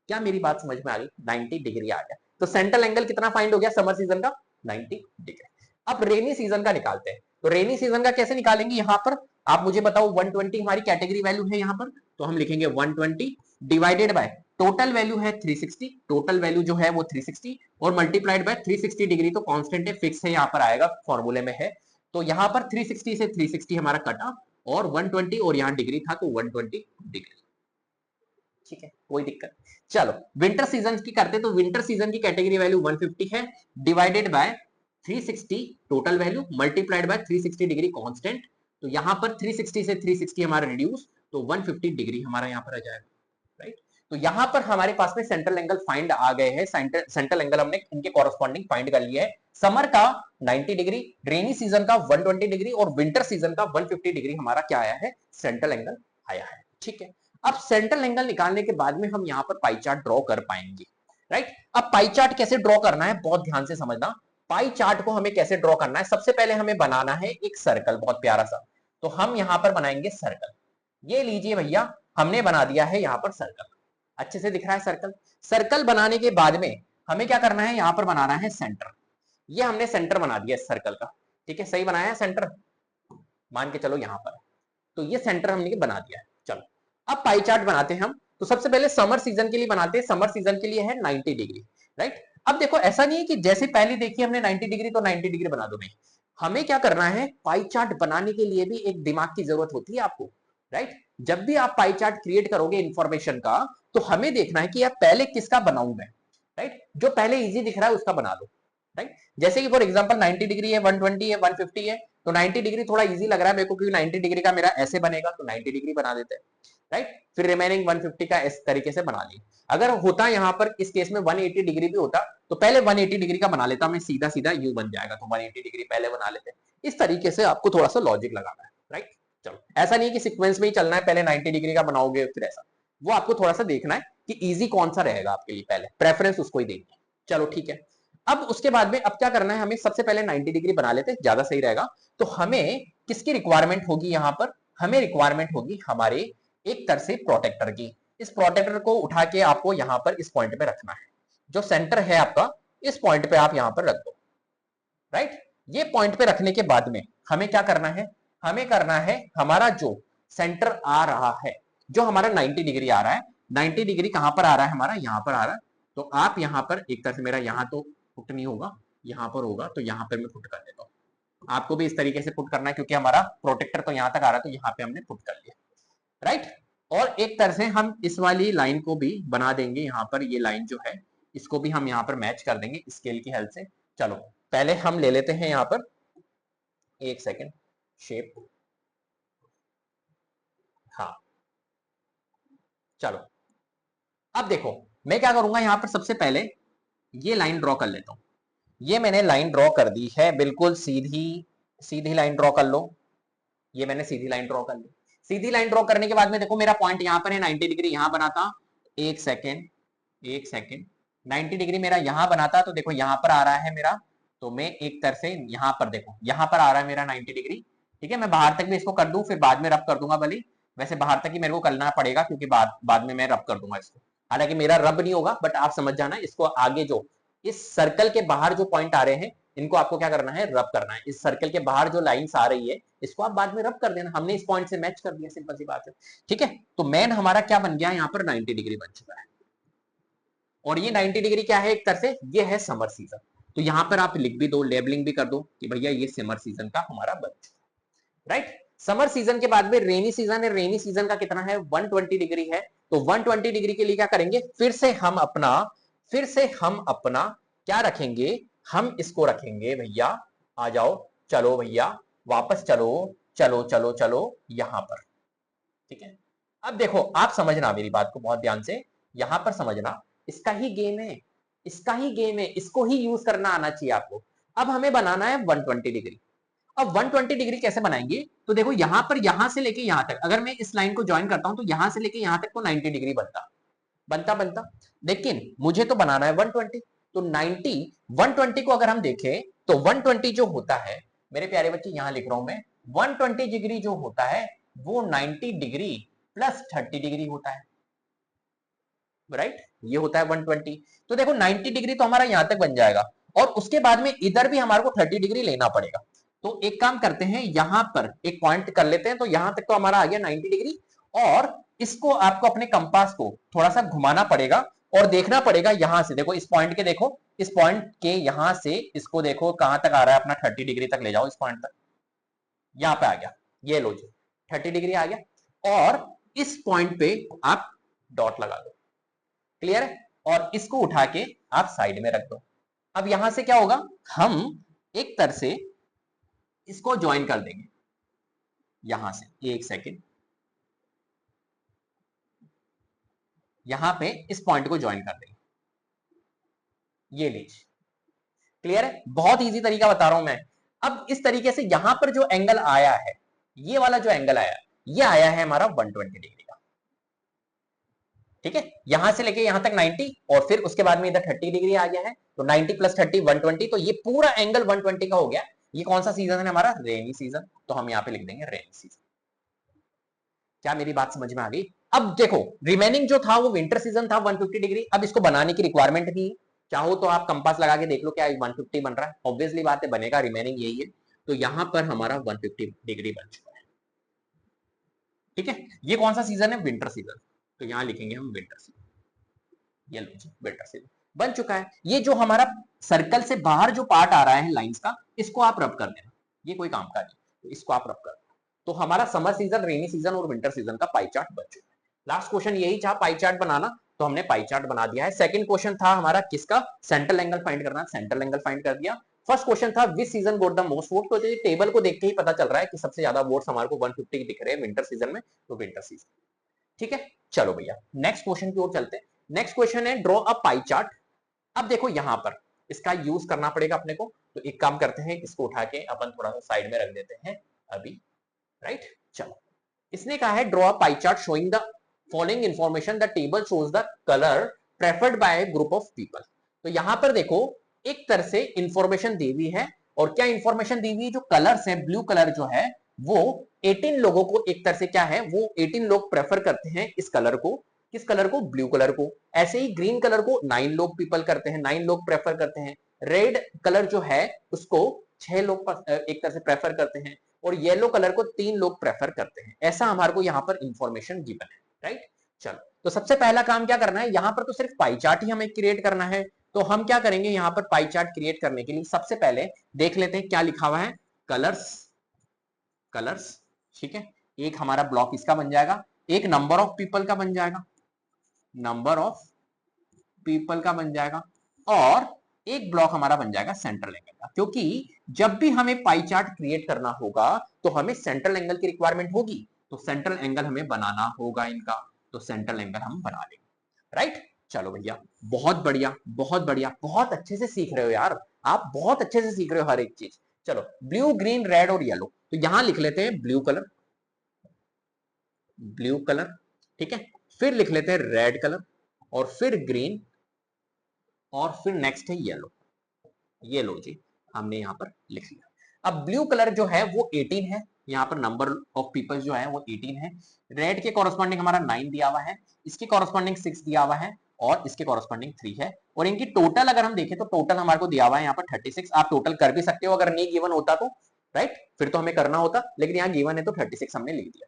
क्या मेरी बात समझ में आ गई, 90 डिग्री आ गया। तो सेंट्रल एंगल कितना फाइंड हो गया समर सीजन का, 90 डिग्री। अब रेनी सीजन का निकालते हैं। तो रेनी सीजन का कैसे निकालेंगे, यहां पर आप मुझे बताओ, 120 हमारी कैटेगरी वैल्यू है यहां पर। तो हम लिखेंगे 120 डिवाइडेड बाय टोटल वैल्यू है 360, टोटल वैल्यू जो है वो 360, और मल्टीप्लाइड बाय 360 डिग्री। तो कांस्टेंट है, फिक्स है, यहां पर आएगा, फॉर्मूले में है। तो यहां पर 360 से 360 हमारा कटा, और 120 और यहां डिग्री था, तो 120 डिग्री। ठीक है, कोई दिक्कत। चलो विंटर सीजन की करते, तो विंटर सीजन की कैटेगरी वैल्यू 150 है divided by 360 total value multiplied by 360 degree constant. तो यहां पर 360 से 360 हमारा रिड्यूस, तो 150 डिग्री हमारा यहां पर आ जाएगा, राइट। तो यहां पर हमारे पास में सेंट्रल एंगल फाइंड आ गए हैं। सेंट्रल एंगल हमने इनके कॉरेस्पॉन्डिंग फाइंड कर लिया है। समर का 90 डिग्री, रेनी सीजन का 120 डिग्री, और विंटर सीजन का 150 डिग्री हमारा क्या आया है, सेंट्रल एंगल आया है। ठीक है, अब सेंट्रल एंगल निकालने के बाद में हम यहां पर पाई चार्ट ड्रॉ कर पाएंगे, राइट। अब पाई चार्ट कैसे ड्रॉ करना है, बहुत ध्यान से समझना। पाई चार्ट को हमें कैसे ड्रॉ करना है, सबसे पहले हमें बनाना है एक सर्कल, बहुत प्यारा सा। तो हम यहां पर बनाएंगे सर्कल। ये लीजिए भैया, हमने बना दिया है यहां पर सर्कल। अच्छे से दिख रहा है सर्कल। सर्कल बनाने के बाद में हमें क्या करना है, यहां पर बनाना है सेंटर। ये हमने सेंटर बना दिया सर्कल का। ठीक है, सही बनाया है सेंटर, मान के चलो यहां पर, तो ये सेंटर हमने बना दिया है। चलो अब पाई चार्ट बनाते हैं हम। तो सबसे पहले समर सीजन के लिए बनाते हैं, समर सीजन के लिए है 90 डिग्री, राइट। अब देखो ऐसा नहीं है कि जैसे पहले देखिए हमने 90 डिग्री तो 90 डिग्री बना दो, नहीं, हमें क्या करना है, पाई चार्ट बनाने के लिए भी एक दिमाग की जरूरत होती है आपको, राइट। जब भी आप पाई चार्ट क्रिएट करोगे इंफॉर्मेशन का, तो हमें देखना है कि यार पहले किसका बनाऊं मैं, राइट। जो पहले इजी दिख रहा है उसका बना लो, राइट। जैसे कि फॉर एग्जांपल 90 डिग्री है, 120 है, 150 है, तो 90 डिग्री थोड़ा इजी लग रहा है मेरे को क्योंकि 90 डिग्री का मेरा ऐसे बनेगा, तो 90 डिग्री बना देते हैं, राइट। फिर रिमेनिंग 150 का इस तरीके से बना लिए। अगर होता यहाँ पर इस केस में 180 डिग्री भी होता, तो पहले 180 डिग्री का बना लेता मैं, सीधा सीधा यू बन जाएगा, तो 180 डिग्री पहले बना लेते। इस तरीके से आपको थोड़ा सा लॉजिक लगाना है, राइट। चलो ऐसा नहीं कि सीक्वेंस में ही चलना है, पहले 90 डिग्री का बनाओगे फिर ऐसा, वो आपको थोड़ा सा देखना है कि इजी कौन सा रहेगा आपके लिए, पहले प्रेफरेंस उसको ही देनी है। चलो ठीक है, अब उसके बाद में अब क्या करना है, हमें सबसे पहले 90 डिग्री बना लेते हैं, ज्यादा सही रहेगा। तो हमें किसकी रिक्वायरमेंट होगी यहाँ पर, हमें रिक्वायरमेंट होगी हमारे एक तरह से प्रोटेक्टर की। इस प्रोटेक्टर को उठा के आपको यहाँ पर इस पॉइंट पे रखना है, जो सेंटर है आपका इस पॉइंट पे आप यहाँ पर रख दो, राइट। ये पॉइंट पे रखने के बाद में हमें क्या करना है, हमें करना है हमारा जो सेंटर आ रहा है, जो हमारा 90 डिग्री आ रहा है, 90 डिग्री कहां पर आ रहा है हमारा, यहां पर आ रहा है। तो आप यहां पर एक तरह से, मेरा यहां तो पुट नहीं होगा, यहां पर होगा, तो यहां पर मैं पुट कर देता हूं। आपको भी इस तरीके से पुट करना है क्योंकि हमारा प्रोटेक्टर तो यहां तक आ रहा है, तो यहां पे हमने पुट कर लिया, राइट। और एक तरह से हम इस वाली लाइन को भी बना देंगे, यहाँ पर ये लाइन जो है इसको भी हम यहाँ पर मैच कर देंगे स्केल की हेल्प से। चलो पहले हम ले लेते हैं यहाँ पर एक सेकेंड शेप, हाँ चलो अब देखो मैं क्या करूंगा, यहाँ पर सबसे पहले ये लाइन ड्रॉ कर लेता हूं। ये मैंने लाइन ड्रॉ कर दी है, बिल्कुल सीधी सीधी लाइन ड्रॉ कर लो। ये मैंने सीधी लाइन ड्रॉ कर ली। सीधी लाइन ड्रॉ करने के बाद में देखो मेरा पॉइंट यहाँ पर है, 90 डिग्री यहाँ बनाता, एक सेकेंड एक सेकेंड, 90 डिग्री मेरा यहाँ बनाता, तो देखो यहाँ पर आ रहा है मेरा, तो मैं एक तरह से यहाँ पर देखो यहाँ पर आ रहा है मेरा 90 डिग्री, ठीक है। मैं बाहर तक भी इसको कर दूं, फिर बाद में रब कर दूंगा, भले वैसे बाहर तक ही मेरे को करना पड़ेगा क्योंकि बाद में मैं रब कर दूंगा इसको, हालांकि मेरा रब नहीं होगा, बट आप समझ जाना इसको आगे जो इस सर्कल के बाहर जो पॉइंट आ रहे हैं इनको आपको क्या करना है, रब करना है। इस सर्कल के बाहर जो लाइंस आ रही है इसको आप बाद में रब कर देना, हमने इस पॉइंट से मैच कर दिया, सिंपल सी बात है, ठीक है। तो मेन हमारा क्या बन गया, यहाँ पर 90 डिग्री बन चुका है। और ये 90 डिग्री क्या है, एक तरह से ये है समर सीजन। तो यहां पर आप लिख भी दो, लेबलिंग भी कर दो कि भैया ये समर सीजन का हमारा बन चुका, राइट। समर सीजन के बाद में रेनी सीजन है, रेनी सीजन का कितना है, 120 डिग्री है। तो 120 डिग्री के लिए क्या करेंगे, फिर से हम अपना क्या रखेंगे, हम इसको रखेंगे भैया, आ जाओ, चलो भैया वापस चलो, चलो चलो चलो यहां पर, ठीक है। अब देखो आप समझना मेरी बात को बहुत ध्यान से, यहां पर समझना, इसका ही गेम है, इसका ही गेम है, इसको ही यूज करना आना चाहिए आपको। अब हमें बनाना है 120 डिग्री। अब 120 डिग्री कैसे बनाएंगे, तो देखो यहां पर, यहां से लेके यहां तक अगर मैं इस लाइन को ज्वाइन करता हूं तो यहां से लेके यहां तक तो 90 डिग्री बनता बनता बनता, लेकिन मुझे तो बनाना है 120। तो 90 120 को अगर हम देखें तो 120 जो होता है मेरे प्यारे बच्चे, यहां लिख रहा हूं मैं, 120 डिग्री जो होता है वो 90 डिग्री प्लस 30 डिग्री होता है, राइट। ये होता है 120। तो देखो 90 डिग्री तो हमारा यहां तक बन जाएगा, और उसके बाद में इधर भी हमारे को 30 डिग्री लेना पड़ेगा। तो एक काम करते हैं, यहां पर एक पॉइंट कर लेते हैं, तो यहां तक तो हमारा आ गया 90 डिग्री, और इसको आपको अपने कंपास को थोड़ा सा घुमाना पड़ेगा और देखना पड़ेगा यहां से, देखो इस पॉइंट के, देखो इस पॉइंट के यहां से इसको देखो कहां तक आ रहा है अपना, 30 डिग्री तक ले जाओ इस पॉइंट तक, यहां पे आ गया, ये लो जी 30 डिग्री आ गया, और इस पॉइंट पे आप डॉट लगा दो, क्लियर है। और इसको उठा के आप साइड में रख दो। अब यहां से क्या होगा, हम एक तरह से इसको ज्वाइन कर देंगे यहां से, एक सेकेंड, यहां पे इस पॉइंट को ज्वाइन कर देंगे, ये लीजिए, क्लियर है। बहुत इजी तरीका बता रहा हूं मैं। अब इस तरीके से यहां पर जो एंगल आया है, ये वाला जो एंगल आया, ये आया है हमारा 120 डिग्री का, ठीक है। यहां से लेके यहां तक 90, और फिर उसके बाद में इधर 30 डिग्री आ गया है, तो 90 प्लस 30 120, तो ये पूरा एंगल 120 का हो गया। ये कौन सा सीजन है हमारा, रेनी सीजन, तो हम यहाँ पे लिख देंगे रेनी सीजन। क्या मेरी बात समझ में आ गई। अब देखो रिमेनिंग जो था वो विंटर सीजन था 150 डिग्री। अब इसको बनाने की रिक्वायरमेंट भी, चाहो तो आप कंपास लगा के देख लो क्या 150 बन रहा है, ऑब्वियसली बात है बनेगा, रिमेनिंग यही है। तो यहां पर हमारा 150 डिग्री बन चुका है। ठीक है, ये कौन सा सीजन है? Winter season. तो यहां लिखेंगे हम विंटर सीजन, ये लो जी विंटर सीजन बन चुका है। ये जो हमारा सर्कल से बाहर जो पार्ट आ रहा है लाइंस का, इसको आप रब कर देना, ये कोई काम का नहीं, तो इसको आप रब कर देना। तो हमारा समर सीजन, रेनी सीजन और विंटर सीजन का पाई चार्ट बन चुका है। लास्ट क्वेश्चन यही था, पाई चार्ट बनाना, तो हमने पाई चार्ट बना दिया है। सेकंड क्वेश्चन था हमारा किसका? सेंट्रल एंगल फाइंड करना, सेंट्रल एंगल फाइंड कर दिया। फर्स्ट क्वेश्चन था विच season goat the most vote, तो टेबल को देख के ही पता चल रहा है कि सबसे ज्यादा वोट्स हमारे को 150 दिख रहे हैं विंटर सीजन में, तो विंटर सीजन। ठीक है, चलो भैया नेक्स्ट क्वेश्चन की ओर चलते हैं। नेक्स्ट क्वेश्चन है ड्रॉ अ पाई चार्ट। अब देखो यहां पर इसका यूज करना पड़ेगा अपने को, तो एक काम करते हैं, इसको उठा के अपन थोड़ा सा साइड में रख देते हैं अभी, राइट। चलो, इसने कहा है draw a pie chart showing the following information, the table shows the colour preferred bye group of people. तो यहां पर देखो एक तरह से इंफॉर्मेशन दी हुई है, और क्या इंफॉर्मेशन दी हुई है? जो कलर्स है, ब्लू कलर जो है वो 18 लोगों को एक तरह से क्या है, वो 18 लोग प्रेफर करते हैं इस कलर को। किस कलर को? ब्लू कलर को। ऐसे ही ग्रीन कलर को 9 लोग पीपल करते हैं, 9 लोग प्रेफर करते हैं। रेड कलर जो है उसको 6 लोग एक तरह से प्रेफर करते हैं, और येलो कलर को 3 लोग प्रेफर करते हैं। ऐसा हमारे को यहाँ पर इंफॉर्मेशन गिवन है, राइट। चलो, तो सबसे पहला काम क्या करना है, यहाँ पर तो सिर्फ पाई चार्ट ही हमें क्रिएट करना है। तो हम क्या करेंगे, यहाँ पर पाई चार्ट क्रिएट करने के लिए सबसे पहले देख लेते हैं क्या लिखा हुआ है। कलर्स, कलर्स, ठीक है। एक हमारा ब्लॉक इसका बन जाएगा, एक नंबर ऑफ पीपल का बन जाएगा, नंबर ऑफ पीपल का बन जाएगा, और एक ब्लॉक हमारा बन जाएगा सेंट्रल एंगल का। क्योंकि जब भी हमें पाई चार्ट क्रिएट करना होगा तो हमें सेंट्रल एंगल की रिक्वायरमेंट होगी, तो सेंट्रल एंगल हमें बनाना होगा इनका, तो सेंट्रल एंगल हम बना लेंगे, राइट। चलो भैया, बहुत बढ़िया, बहुत बढ़िया, बहुत अच्छे से सीख रहे हो यार, आप बहुत अच्छे से सीख रहे हो हर एक चीज। चलो, ब्लू, ग्रीन, रेड और येलो, तो यहां लिख लेते हैं ब्लू कलर, ब्लू कलर, ठीक है। फिर लिख लेते हैं रेड कलर, और फिर ग्रीन, और फिर नेक्स्ट है येलो। ये लो जी, हमने यहाँ पर लिख लिया। अब ब्लू कलर जो है वो 18 है, यहाँ पर नंबर ऑफ पीपल जो है वो 18 है। रेड के कॉरस्पॉन्डिंग हमारा 9 दिया हुआ है, इसके कॉरस्पॉन्डिंग 6 दिया हुआ है, और इसके कॉरस्पॉन्डिंग 3 है। और इनकी टोटल अगर हम देखें तो टोटल हमारे को दिया हुआ है यहाँ पर 36। आप टोटल कर भी सकते हो, अगर नहीं गिवन होता तो, राइट, फिर तो हमें करना होता, लेकिन यहाँ गिवन है तो 36 हमने लिख दिया।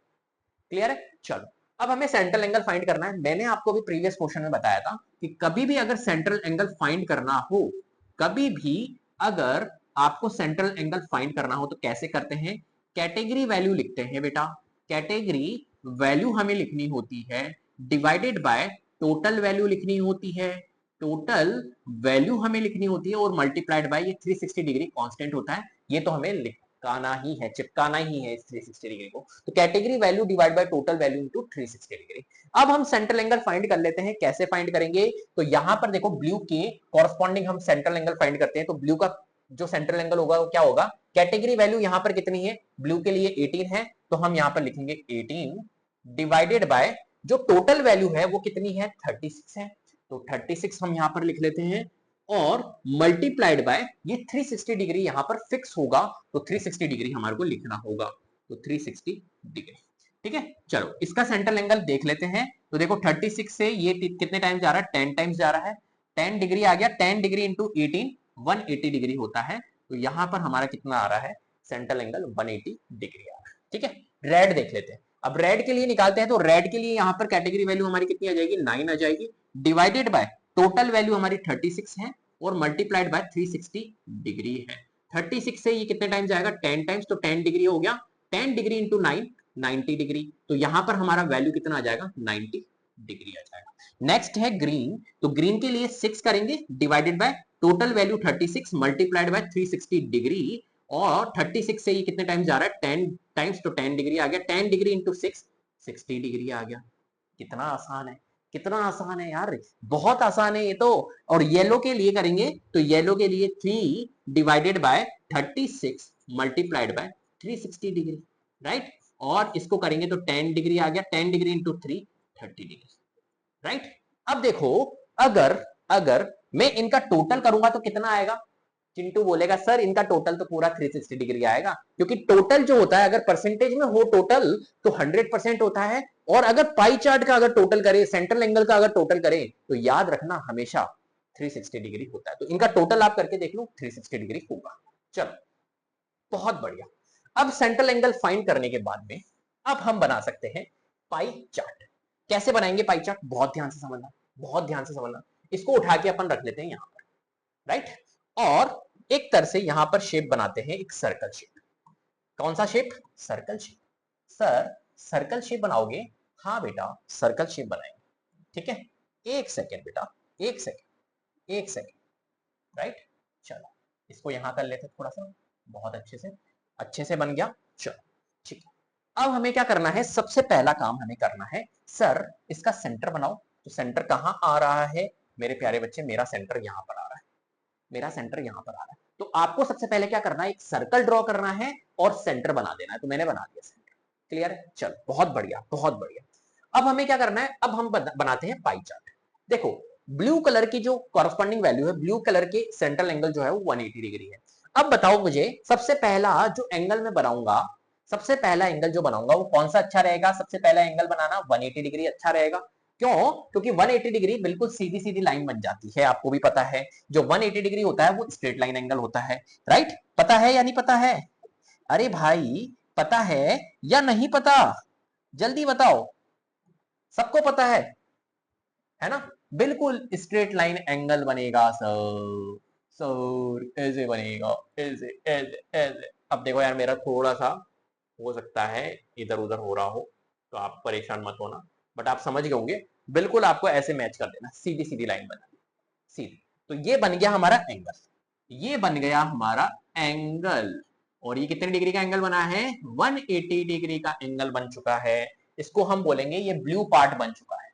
क्लियर है? चलो, अब हमें सेंट्रल एंगल फाइंड करना है। मैंने आपको भी प्रीवियस क्वेश्चन में बताया था कि कभी भी अगर सेंट्रल एंगल फाइंड करना हो, कभी भी अगर आपको सेंट्रल एंगल फाइंड करना हो तो कैसे करते हैं? कैटेगरी वैल्यू लिखते हैं बेटा। कैटेगरी वैल्यू हमें लिखनी होती है डिवाइडेड बाय टोटल वैल्यू लिखनी होती है, टोटल वैल्यू हमें लिखनी होती है, और मल्टीप्लाइड बाय ये 360 डिग्री कांस्टेंट होता है, ये तो हमें चिपकाना ही है, चिपकाना ही है इस 360 डिग्री को। तो category value divide by total value into 360 degree. अब हम सेंट्रल एंगल फाइंड कर लेते हैं। कैसे फाइंड करेंगे? तो यहां पर देखो ब्लू के कॉरस्पॉन्डिंग हम सेंट्रल एंगल फाइंड करते हैं, तो ब्लू का जो सेंट्रल एंगल होगा वो क्या होगा? कैटेगरी वैल्यू यहां पर कितनी है? ब्लू के लिए 18 है, तो हम यहां पर लिखेंगे 18 डिवाइडेड बाय जो टोटल वैल्यू है वो कितनी है? 36 है, तो 36 हम यहां पर लिख लेते हैं, और मल्टीप्लाइड बाय ये 360 डिग्री यहां पर फिक्स होगा, तो 360 डिग्री हमारे को लिखना होगा, तो 360 डिग्री। ठीक है, चलो इसका सेंट्रल एंगल देख लेते हैं। तो देखो 36 से ये कितने टाइम जा रहा है? 10 टाइम्स जा रहा है, 10 डिग्री आ गया, 10 डिग्री इंटू 18 180 डिग्री होता है। तो यहां पर हमारा कितना आ रहा है? सेंट्रल एंगल 180 डिग्री आ रहा है। ठीक है, रेड देख लेते हैं। अब रेड के लिए निकालते हैं, तो रेड के लिए यहां पर कैटेगरी वैल्यू हमारी कितनी आ जाएगी? 9 आ जाएगी, डिवाइडेड बाय टोटल वैल्यू हमारी 36 है, और मल्टीप्लाइड बाय 360 डिग्री है। 36 से ये कितने टाइम जाएगा? 10 टाइम्स, तो 10 डिग्री हो गया, 10 डिग्री इंटू 9 90 डिग्री, तो यहां पर हमारा वैल्यू कितना आ जाएगा? 90 डिग्री आ जाएगा। नेक्स्ट है ग्रीन, तो ग्रीन के लिए 6 करेंगे divided by total value 36 multiplied by 360 degree, और 36 से ये कितने टाइम जा रहा है? 10 टाइम्स, तो 10 डिग्री आ गया, 10 डिग्री इंटू 6 60 डिग्री आ गया। कितना आसान है, कितना आसान है यार, बहुत आसान है ये तो। और येलो के लिए करेंगे, तो येलो के लिए 3 divided by 36 multiplied by 360 degree, right. और इसको करेंगे तो 10 डिग्री आ गया, 10 डिग्री इंटू 3 30 डिग्री, राइट। अब देखो, अगर अगर मैं इनका टोटल करूंगा तो कितना आएगा? चिंटू बोलेगा सर इनका टोटल तो पूरा 360 डिग्री आएगा, क्योंकि टोटल जो होता है अगर परसेंटेज में हो टोटल तो 100% होता है, और अगर पाई चार्ट का अगर टोटल करे, सेंट्रल एंगल का अगर टोटल करे, तो याद रखना हमेशा 360 डिग्री होता है। तो इनका टोटल आप करके देख लो, 360 डिग्री होगा। चलो, बहुत बढ़िया। अब सेंट्रल एंगल फाइंड करने के बाद में अब हम बना सकते हैं पाई चार्ट। कैसे बनाएंगे पाई चार्ट, बहुत ध्यान से समझना, बहुत ध्यान से समझना। इसको उठा के अपन रख लेते हैं यहां पर, राइट। और एक तरह से यहां पर शेप बनाते हैं, एक सर्कल शेप। कौन सा shape, circle shape. Sir circle shape बनाओगे, हाँ बेटा सर्कल शेप बनाएंगे, ठीक है। एक सेकेंड बेटा, एक सेकेंड, एक सेकेंड, राइट। चलो इसको यहां कर लेते थोड़ा सा, बहुत अच्छे से बन गया। चलो ठीक है। अब हमें क्या करना है, सबसे पहला काम हमें करना है, सर इसका सेंटर बनाओ। तो सेंटर कहां आ रहा है मेरे प्यारे बच्चे, मेरा सेंटर यहां पर आ रहा है, मेरा सेंटर यहां पर आ रहा है। तो आपको सबसे पहले क्या करना है, एक सर्कल ड्रॉ करना है और सेंटर बना देना है। तो मैंने बना दिया सेंटर, क्लियर है। चल बहुत बढ़िया, बहुत बढ़िया। अब हमें क्या करना है, अब हम बनाते हैं पाई चार्ट। देखो ब्लू कलर की जो कॉरस्पॉन्डिंग वैल्यू है, ब्लू कलर के सेंट्रल एंगल जो है वो 180 डिग्री है। अब बताओ मुझे, सबसे पहला जो एंगल मैं बनाऊंगा, सबसे पहला एंगल जो बनाऊंगा वो कौन सा अच्छा रहेगा। सबसे पहला एंगल बनाना 180 डिग्री अच्छा रहेगा। क्यों, क्योंकि 180 डिग्री बिल्कुल सीधी सीधी लाइन बन जाती है, आपको भी पता है। जो 180 डिग्री होता है वो स्ट्रेट लाइन एंगल होता है, राइट। पता है या नहीं पता है, अरे भाई पता है या नहीं पता, जल्दी बताओ। सबको पता है ना। बिल्कुल स्ट्रेट लाइन एंगल बनेगा सर, सर ऐसे बनेगा, ऐसे ऐसे ऐसे। अब देखो यार, मेरा थोड़ा सा हो सकता है इधर उधर हो रहा हो, तो आप परेशान मत होना, बट आप समझ गए होंगे। बिल्कुल आपको ऐसे मैच कर देना, सीधी सीधी लाइन बना सीधी। तो ये बन गया हमारा एंगल, ये बन गया हमारा एंगल। और ये कितने डिग्री का एंगल बना है, 180 डिग्री का एंगल बन चुका है। इसको हम बोलेंगे ये ब्लू पार्ट बन चुका है।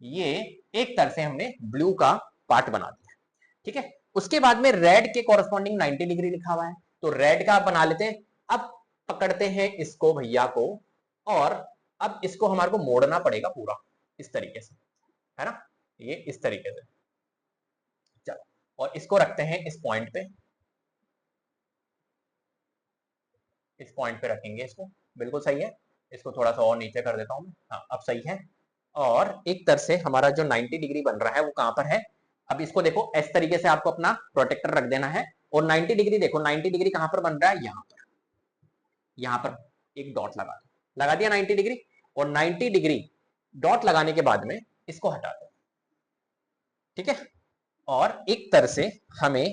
ये एक तरह से हमने ब्लू का पार्ट बना दिया, ठीक है। उसके बाद में रेड के कॉरेस्पॉन्डिंग 90 डिग्री लिखा हुआ है, तो रेड का आप बना लेते हैं। अब पकड़ते हैं इसको भैया को, और अब इसको हमारे को मोड़ना पड़ेगा पूरा इस तरीके से, है ना, ये इस तरीके से। चलो और इसको रखते हैं इस पॉइंट पे, इस पॉइंट पे रखेंगे इसको, बिल्कुल सही है। इसको थोड़ा सा और नीचे कर देता हूं मैं, हाँ अब सही है। और एक तरह से हमारा जो 90 डिग्री बन रहा है वो कहां पर है, अब इसको देखो इस तरीके से आपको अपना प्रोटेक्टर रख देना है। और 90 डिग्री देखो, 90 डिग्री कहां पर बन रहा है, यहां पर, यहां पर एक डॉट लगा दिया 90 डिग्री। और 90 डिग्री डॉट लगाने के बाद में इसको हटा दो, ठीक है। और एक तरह से हमें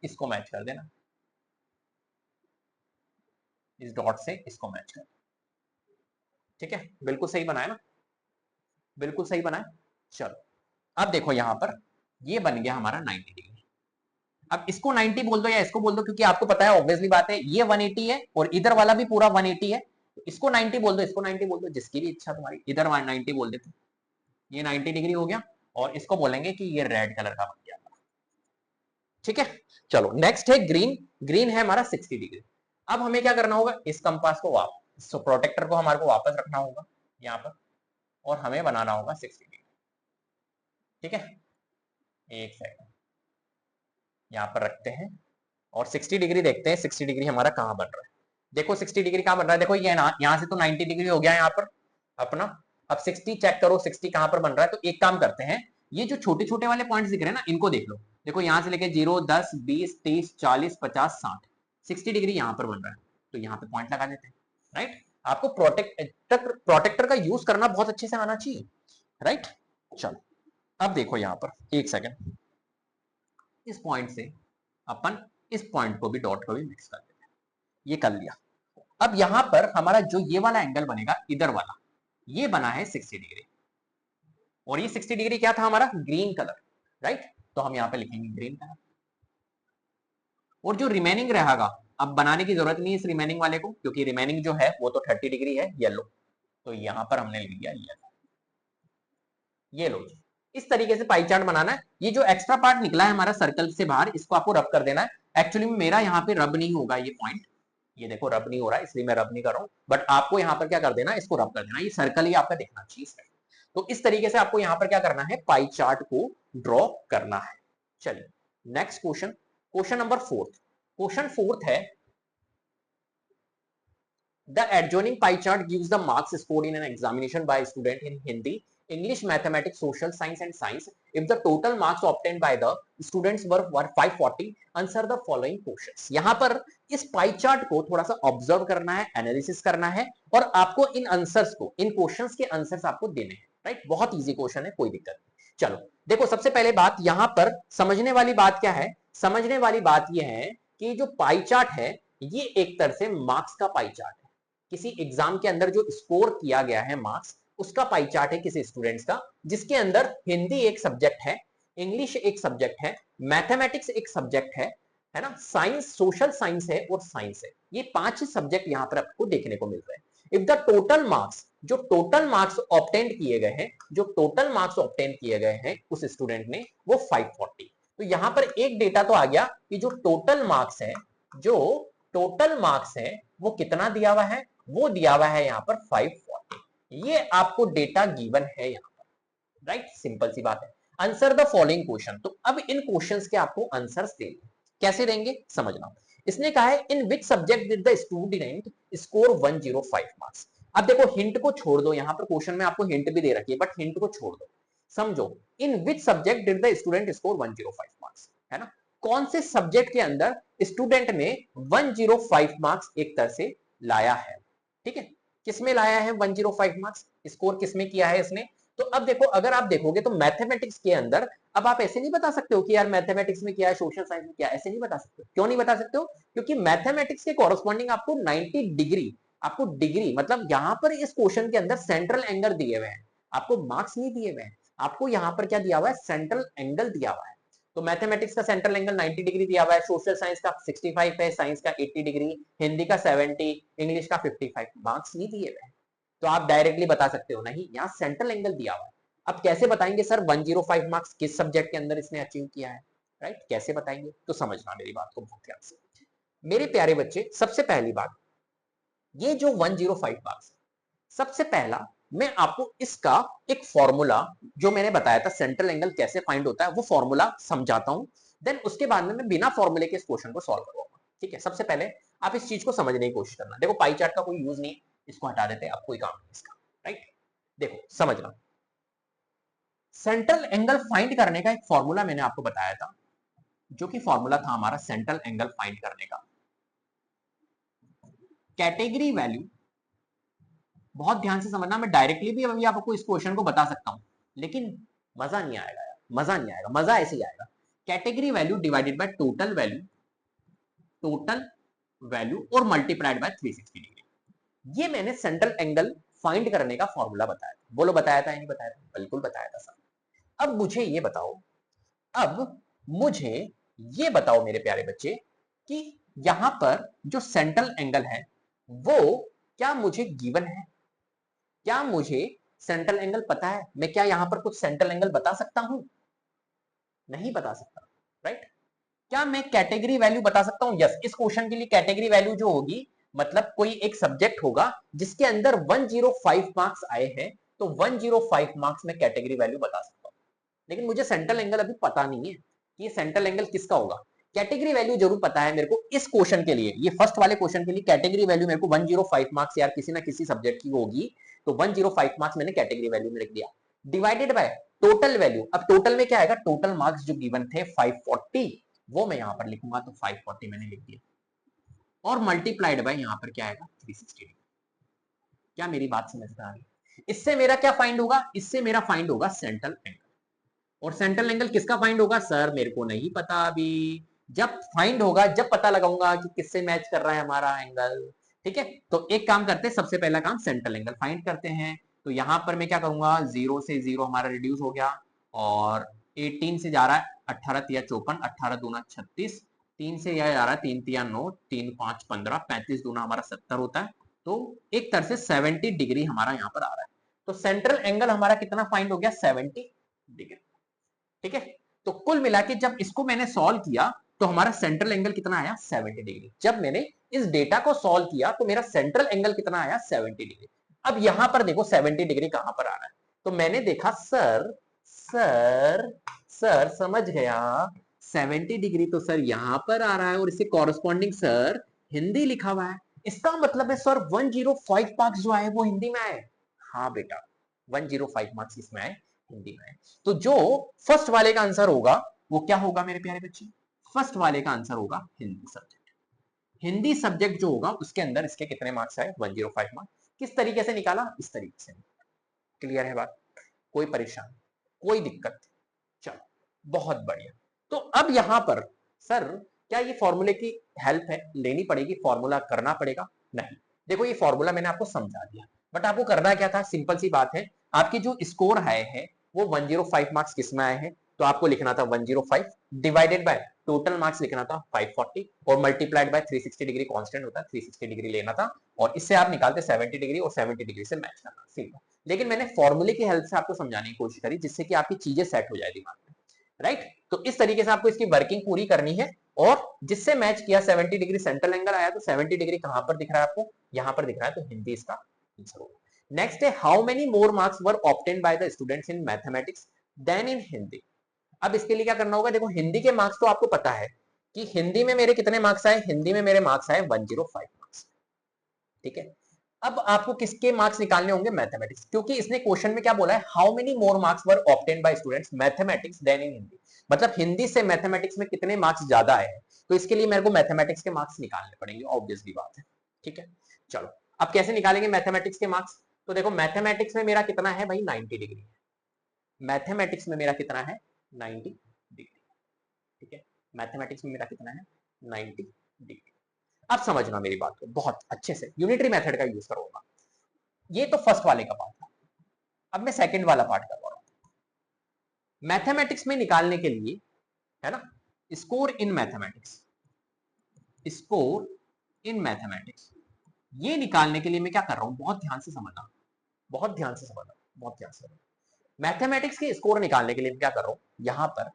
इसको मैच कर देना, इस डॉट से इसको मैच कर, ठीक है। बिल्कुल सही बनाया ना, बिल्कुल सही बनाया। चलो अब देखो यहां पर ये बन गया हमारा 90 डिग्री। अब इसको 90 बोल दो या इसको बोल दो, क्योंकि आपको पता है ऑब्वियसली बात है ये 180 है और इधर वाला भी पूरा 180 है। तो इसको 90 बोल दो, इसको 90 बोल दो, जिसकी भी इच्छा तुम्हारी। इधर 90 बोल देते, ये 90 डिग्री हो गया। और इसको बोलेंगे कि ये रेड कलर का बन गया, ठीक है। चलो नेक्स्ट है ग्रीन, ग्रीन है हमारा 60 डिग्री। अब हमें क्या करना होगा, इस कंपास को वापस, प्रोटेक्टर को हमारे को वापस रखना होगा यहाँ पर, और हमें बनाना होगा 60 डिग्री, ठीक है। एक सेकंड यहाँ पर रखते हैं और 60 डिग्री देखते हैं, 60 डिग्री हमारा कहाँ बन रहा है। देखो 60 डिग्री कहाँ बन रहा है, देखो ये ना, यहाँ से तो 90 डिग्री हो गया यहाँ पर अपना। अब 60 चेक करो 60 कहाँ पर बन रहा है। तो एक काम करते हैं, ये जो छोटे छोटे वाले पॉइंट्स दिख रहे हैं ना, इनको देख लो। देखो यहाँ से लेके 0, 10, 20, 30, 40, 50, 60, 60 डिग्री यहाँ पर बन रहा है। तो यहाँ पे पॉइंट लगा देते हैं, राइट। आपको प्रोटेक्टर का यूज करना बहुत अच्छे से आना चाहिए, राइट। चलो अब देखो यहाँ पर एक सेकेंड, इस पॉइंट से अपन इस पॉइंट को भी, डॉट को भी मिक्स कर देते हैं, ये कर लिया। अब यहां पर हमारा जो ये वाला एंगल बनेगा, इधर वाला, ये बना है 60 डिग्री। और ये 60 डिग्री क्या था हमारा, ग्रीन कलर, राइट। तो हम यहां पे लिखेंगे ग्रीन कलर। और जो रिमेनिंग रहेगा, अब बनाने की जरूरत नहीं है इस रिमेनिंग वाले को, क्योंकि रिमेनिंग जो है वो तो 30 डिग्री है, येलो। तो यहां पर हमने लिख दिया येलो, ये लो जी। इस तरीके से पाई चार्ट बनाना है। ये जो एक्स्ट्रा पार्ट निकला है हमारा सर्कल से बाहर, इसको आपको रब कर देना है। एक्चुअली मेरा यहाँ पे रब नहीं होगा ये पॉइंट, ये देखो रब नहीं हो रहा है, इसलिए मैं रब नहीं कर रहा हूं। बट आपको यहाँ पर क्या कर देना, इसको रब कर देना, ये सर्कल ही आपका दिखना चाहिए। तो इस तरीके से आपको यहाँ पर क्या करना है, पाई चार्ट को ड्रॉ करना है। चलिए next question, question number 4। Question 4 है, the adjoining pie chart gives the marks scored in an examination by a student in Hindi English, Mathematics, Social Science and Science. If the total marks obtained by the students were 540, answer the following questions. यहाँ पर इस pie chart को थोड़ा सा observe करना है, analysis करना है और आपको इन आंसर्स को, इन क्वेश्चंस के आंसर्स आपको देने हैं, राइट? बहुत इजी क्वेश्चन है, कोई दिक्कत नहीं। चलो देखो, सबसे पहले बात यहाँ पर समझने वाली बात क्या है? समझने वाली बात यह है कि जो पाई चार्ट है ये एक तरह से मार्क्स का पाई चार्ट है। किसी एग्जाम के अंदर जो स्कोर किया गया है मार्क्स, उसका पाई चार्ट है किसी स्टूडेंट्स का, जिसके अंदर हिंदी एक सब्जेक्ट है, इंग्लिश एक सब्जेक्ट है, मैथमेटिक्स एक सब्जेक्ट है ना, साइंस, सोशल साइंस है और साइंस है। ये 5 सब्जेक्ट यहाँ पर आपको देखने को मिल रहे हैं। इफ द टोटल मार्क्स, जो टोटल मार्क्स ऑब्टेन किए गए हैं, जो टोटल मार्क्स ऑब्टेन किए गए हैं उस स्टूडेंट ने, वो 540। तो यहाँ पर एक डेटा तो आ गया कि जो टोटल मार्क्स है, जो टोटल मार्क्स है वो कितना दिया हुआ है? वो दिया हुआ है यहाँ पर 540। ये आपको डेटा गिवन है यहाँ पर, राइट? सिंपल सी बात है। Answer the following question. तो अब इन क्वेश्चंस के आपको आंसर्स देंगे। कैसे देंगे समझना। इसने कहा है in which subject did the student score 105 marks. अब देखो हिंट को छोड़ दो, यहाँ पर क्वेश्चन में आपको हिंट भी दे रखी है, बट हिंट को छोड़ दो, समझो। In which subject did the student score 105 marks, है ना? कौन से सब्जेक्ट के अंदर स्टूडेंट ने 105 मार्क्स एक तरह से लाया है, ठीक है? किसमें लाया है 105 मार्क्स? स्कोर किसमें किया है इसने? तो अब देखो, अगर आप देखोगे तो मैथमेटिक्स के अंदर, अब आप ऐसे नहीं बता सकते हो कि यार मैथमेटिक्स में क्या है, सोशल साइंस में क्या है, ऐसे नहीं बता सकते। क्यों नहीं बता सकते हो? क्योंकि मैथमेटिक्स के कॉरस्पॉन्डिंग आपको 90 डिग्री, आपको डिग्री मतलब यहाँ पर इस क्वेश्चन के अंदर सेंट्रल एंगल दिए हुए हैं, आपको मार्क्स नहीं दिए हुए हैं। आपको यहाँ पर क्या दिया हुआ है? सेंट्रल एंगल दिया हुआ है। तो मैथमेटिक्स का सेंट्रल एंगल 90 डिग्री दिया हुआ है, सोशल साइंस का 65 है, साइंस का 80 डिग्री, हिंदी का 70, इंग्लिश का 55। मार्क्स नहीं दिए हुए हैं। तो आप डायरेक्टली बता सकते हो नहीं, यहाँ सेंट्रल एंगल दिया हुआ है। अब कैसे बताएंगे सर 105 मार्क्स किस सब्जेक्ट के अंदर इसने अचीव किया है, राइट? कैसे बताएंगे? तो समझना मेरी बात को बहुत ध्यान से मेरे प्यारे बच्चे। सबसे पहली बात, ये जो 105 मार्क्स, सबसे पहला मैं आपको इसका एक फॉर्मूला जो मैंने बताया था, सेंट्रल एंगल कैसे फाइंड होता है, वो फॉर्मूला समझाता हूं। देन उसके बाद में मैं बिना फॉर्मूले के इस क्वेश्चन को सॉल्व करूंगा, ठीक है? सबसे पहले आप इस चीज को समझने की कोशिश करना। देखो पाई चार्ट का कोई यूज नहीं है, इसको हटा देते हैं, आप कोई काम नहीं इसका, राइट? देखो समझना, सेंट्रल एंगल फाइंड करने का एक फॉर्मूला मैंने आपको बताया था, जो कि फॉर्मूला था हमारा सेंट्रल एंगल फाइंड करने का। कैटेगरी वैल्यू, बहुत ध्यान से समझना, मैं डायरेक्टली भी अभी आपको इस क्वेश्चन को बता सकता हूं, लेकिन मजा नहीं आएगा यार, मजा नहीं आएगा। मजा ऐसे ही आएगा, category value divided by total value, total value और मल्टीप्लाइड बाय 360 डिग्री। ये मैंने सेंट्रल एंगल फाइंड करने का फॉर्मूला बताया था। बोलो बताया था या नहीं बताया था? बिल्कुल बताया था सर। अब मुझे ये बताओ, अब मुझे ये बताओ मेरे प्यारे बच्चे कि यहां पर जो सेंट्रल एंगल है वो क्या मुझे गिवन है? क्या मुझे सेंट्रल एंगल पता है? मैं क्या यहां पर कुछ सेंट्रल एंगल बता सकता हूं? नहीं बता सकता, राइट? क्या मैं कैटेगरी वैल्यू बता सकता हूं? यस। इस क्वेश्चन के लिए कैटेगरी वैल्यू जो होगी, मतलब कोई एक सब्जेक्ट होगा जिसके अंदर 105 मार्क्स आए हैं, तो 105 मार्क्स में कैटेगरी वैल्यू बता सकता हूं। लेकिन मुझे सेंट्रल एंगल अभी पता नहीं है कि ये सेंट्रल एंगल किसका होगा। कैटेगरी वैल्यू जरूर पता है मेरे को इस क्वेश्चन के लिए, ये फर्स्ट वाले क्वेश्चन के लिए कैटेगरी वैल्यू मेरे को 105 मार्क्स यार किसी ना किसी सब्जेक्ट की होगी, तो 105 मार्क्स मैंने कैटेगरी वैल्यू में लिख दिया, डिवाइडेड बाय टोटल वैल्यू। अब टोटल में क्या आएगा? टोटल मार्क्स जो गिवन थे 540, वो मैं यहां पर लिखूंगा, तो 540 मैंने लिख दिया, और मल्टीप्लाइड बाय यहां पर क्या आएगा? 360। क्या मेरी बात समझ में आ रही? इससे मेरा क्या फाइंड होगा? इससे मेरा फाइंड होगा सेंट्रल एंगल। और सेंट्रल एंगल किसका फाइंड होगा? सर मेरे को नहीं पता अभी, जब फाइंड होगा जब पता लगाऊंगा कि किससे मैच कर रहा है हमारा एंगल, ठीक है? तो एक काम करते हैं, सबसे पहला काम सेंट्रल एंगल फाइंड करते हैं। तो यहां पर मैं क्या करूंगा, 0 से 0 हमारा रिड्यूस हो गया, और 18 से जा रहा है 18 तिया 54, 18 दूना 36, 3 से यह जा रहा है 3 तिया 9, 3 5 15, 35 दूना हमारा 70 होता है। तो एक तरह से 70 डिग्री हमारा यहाँ पर आ रहा है। तो सेंट्रल एंगल हमारा कितना फाइंड हो गया? 70 डिग्री, ठीक है? तो कुल मिला के जब इसको मैंने सॉल्व किया तो हमारा सेंट्रल एंगल कितना आया? 70 डिग्री। जब मैंने इस डेटा को सॉल्व किया तो मेरा सेंट्रल एंगल कितना आया? 70 डिग्री। अब यहां पर देखो 70 डिग्री कहां पर आ रहा है, तो मैंने देखा सर सर सर समझ गया, 70 डिग्री तो सर यहां पर आ रहा है और इससे कॉरेस्पॉन्डिंग सर हिंदी लिखा हुआ है। इसका मतलब है सर 105 मार्क्स जो आए वो हिंदी में आए। हाँ बेटा, 105 मार्क्स इसमें आए, हिंदी में आए। तो जो फर्स्ट वाले का आंसर होगा वो क्या होगा मेरे प्यारे बच्चे? फर्स्ट वाले का आंसर होगा हिंदी सब्जेक्ट। हिंदी सब्जेक्ट जो होगा उसके अंदर इसके कितने मार्क्स आए? 105 मार्क्स। किस तरीके से निकाला? इस तरीके से। क्लियर है बात? कोई परेशानी, कोई दिक्कत? चलो, बहुत बढ़िया। तो अब यहां पर सर क्या ये फॉर्मूले की हेल्प है लेनी पड़ेगी? फॉर्मूला करना पड़ेगा? नहीं। देखो ये फॉर्मूला मैंने आपको समझा दिया, बट आपको करना क्या था? सिंपल सी बात है, आपकी जो स्कोर आए हैं वो 105 मार्क्स किस में आए हैं? तो आपको लिखना था 105 डिवाइडेड बाय टोटल मार्क्स लिखना था 540 और मल्टीप्लाइड बाय 360 डिग्री कांस्टेंट होता है, 360 डिग्री लेना था और इससे आप निकालते 70 डिग्री और 70 डिग्री से मैच करना। सिंपल। लेकिन मैंने फॉर्मूले की हेल्प से आपको समझाने की कोशिश करी जिससे कि आपकी चीजें सेट हो जाए दिमाग में, राइट? तो इस तरीके से आपको इसकी वर्किंग पूरी करनी है और जिससे मैच किया 70 डिग्री सेंट्रल एंगल आया, तो 70 डिग्री कहां पर दिख रहा है आपको? यहां पर दिख रहा है, तो हिंदी इसका आंसर होगा। नेक्स्ट है how many more marks were obtained by the students in mathematics than in Hindi. अब इसके लिए क्या करना होगा? देखो हिंदी के मार्क्स तो आपको पता है कि हिंदी में मेरे कितने मार्क्स आए? हिंदी में मेरे मार्क्स आए 105 मार्क्स, ठीक है। अब आपको किसके मार्क्स निकालने होंगे? मैथमेटिक्स, क्योंकि इसने क्वेश्चन में क्या बोला है? How many more marks were obtained by students mathematics than in Hindi, मतलब हिंदी से मैथमेटिक्स में कितने मार्क्स ज्यादा आए हैं। तो इसके लिए मेरे को मैथमेटिक्स के मार्क्स निकालने पड़ेंगे, ऑब्वियसली बात है, ठीक है। चलो, अब कैसे निकालेंगे मैथमेटिक्स के मार्क्स? तो देखो मैथमेटिक्स में मेरा कितना है भाई? 90 डिग्री। मैथमेटिक्स में मेरा कितना है? 90 डिग्री, ठीक है। मैथमेटिक्स में मेरा कितना है? 90 डिग्री। अब समझना मेरी बात को बहुत अच्छे से, यूनिटरी मेथड का यूज करूंगा। ये तो फर्स्ट वाले का पार्ट था। अब मैं सेकंड वाला पार्ट करवा रहा हूं। मैथमेटिक्स में निकालने के लिए, है ना, score in mathematics, score in mathematics, ये निकालने के लिए मैं क्या कर रहा हूं? बहुत ध्यान से समझना, बहुत ध्यान से समझना, बहुत ध्यान से समझना। मैथमेटिक्स के स्कोर निकालने के लिए मैं क्या कर रहा हूं? यहां पर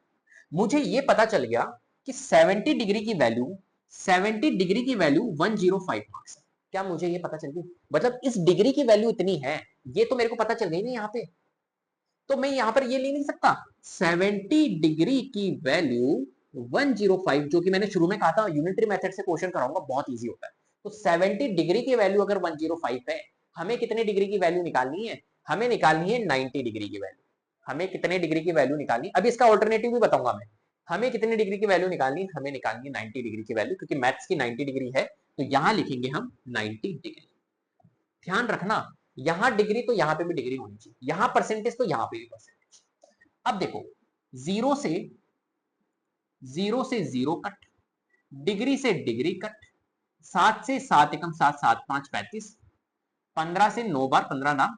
मुझे ये पता चल गया कि 70 डिग्री की वैल्यू, 70 डिग्री की वैल्यू 105 मार्क्स है। क्या मुझे ये पता चल गई? मतलब इस डिग्री की वैल्यू इतनी है, ये तो मेरे को पता चल गई ना यहाँ पे। तो मैं यहां पर ये ले नहीं सकता 70 डिग्री की वैल्यू 105, जो कि मैंने शुरू में कहा था यूनिटरी मेथड से क्वेश्चन कराऊंगा, बहुत इजी होता है। तो 70 डिग्री की वैल्यू अगर 105 है, हमें कितने डिग्री की वैल्यू निकालनी है? हमें निकालनी है 90 डिग्री की वैल्यू। हमें कितने डिग्री की वैल्यू निकालनी? अभी इसका ऑल्टरनेटिव भी बताऊंगा मैं। हमें कितने डिग्री की वैल्यू निकालनी है? हमें निकालनी है 90 डिग्री की वैल्यू, क्योंकि मैथ्स की 90 डिग्री है, तो यहां लिखेंगे हम 90 डिग्री। ध्यान रखना, यहां डिग्री तो यहां पे भी डिग्री होनी चाहिए, यहां परसेंटेज तो यहां पे भी परसेंटेज। अब देखो, जीरो से जीरो कट, डिग्री से डिग्री कट, 7 से 7 एकम 7, 7 5 35, 15 से 9 बार 15 नाम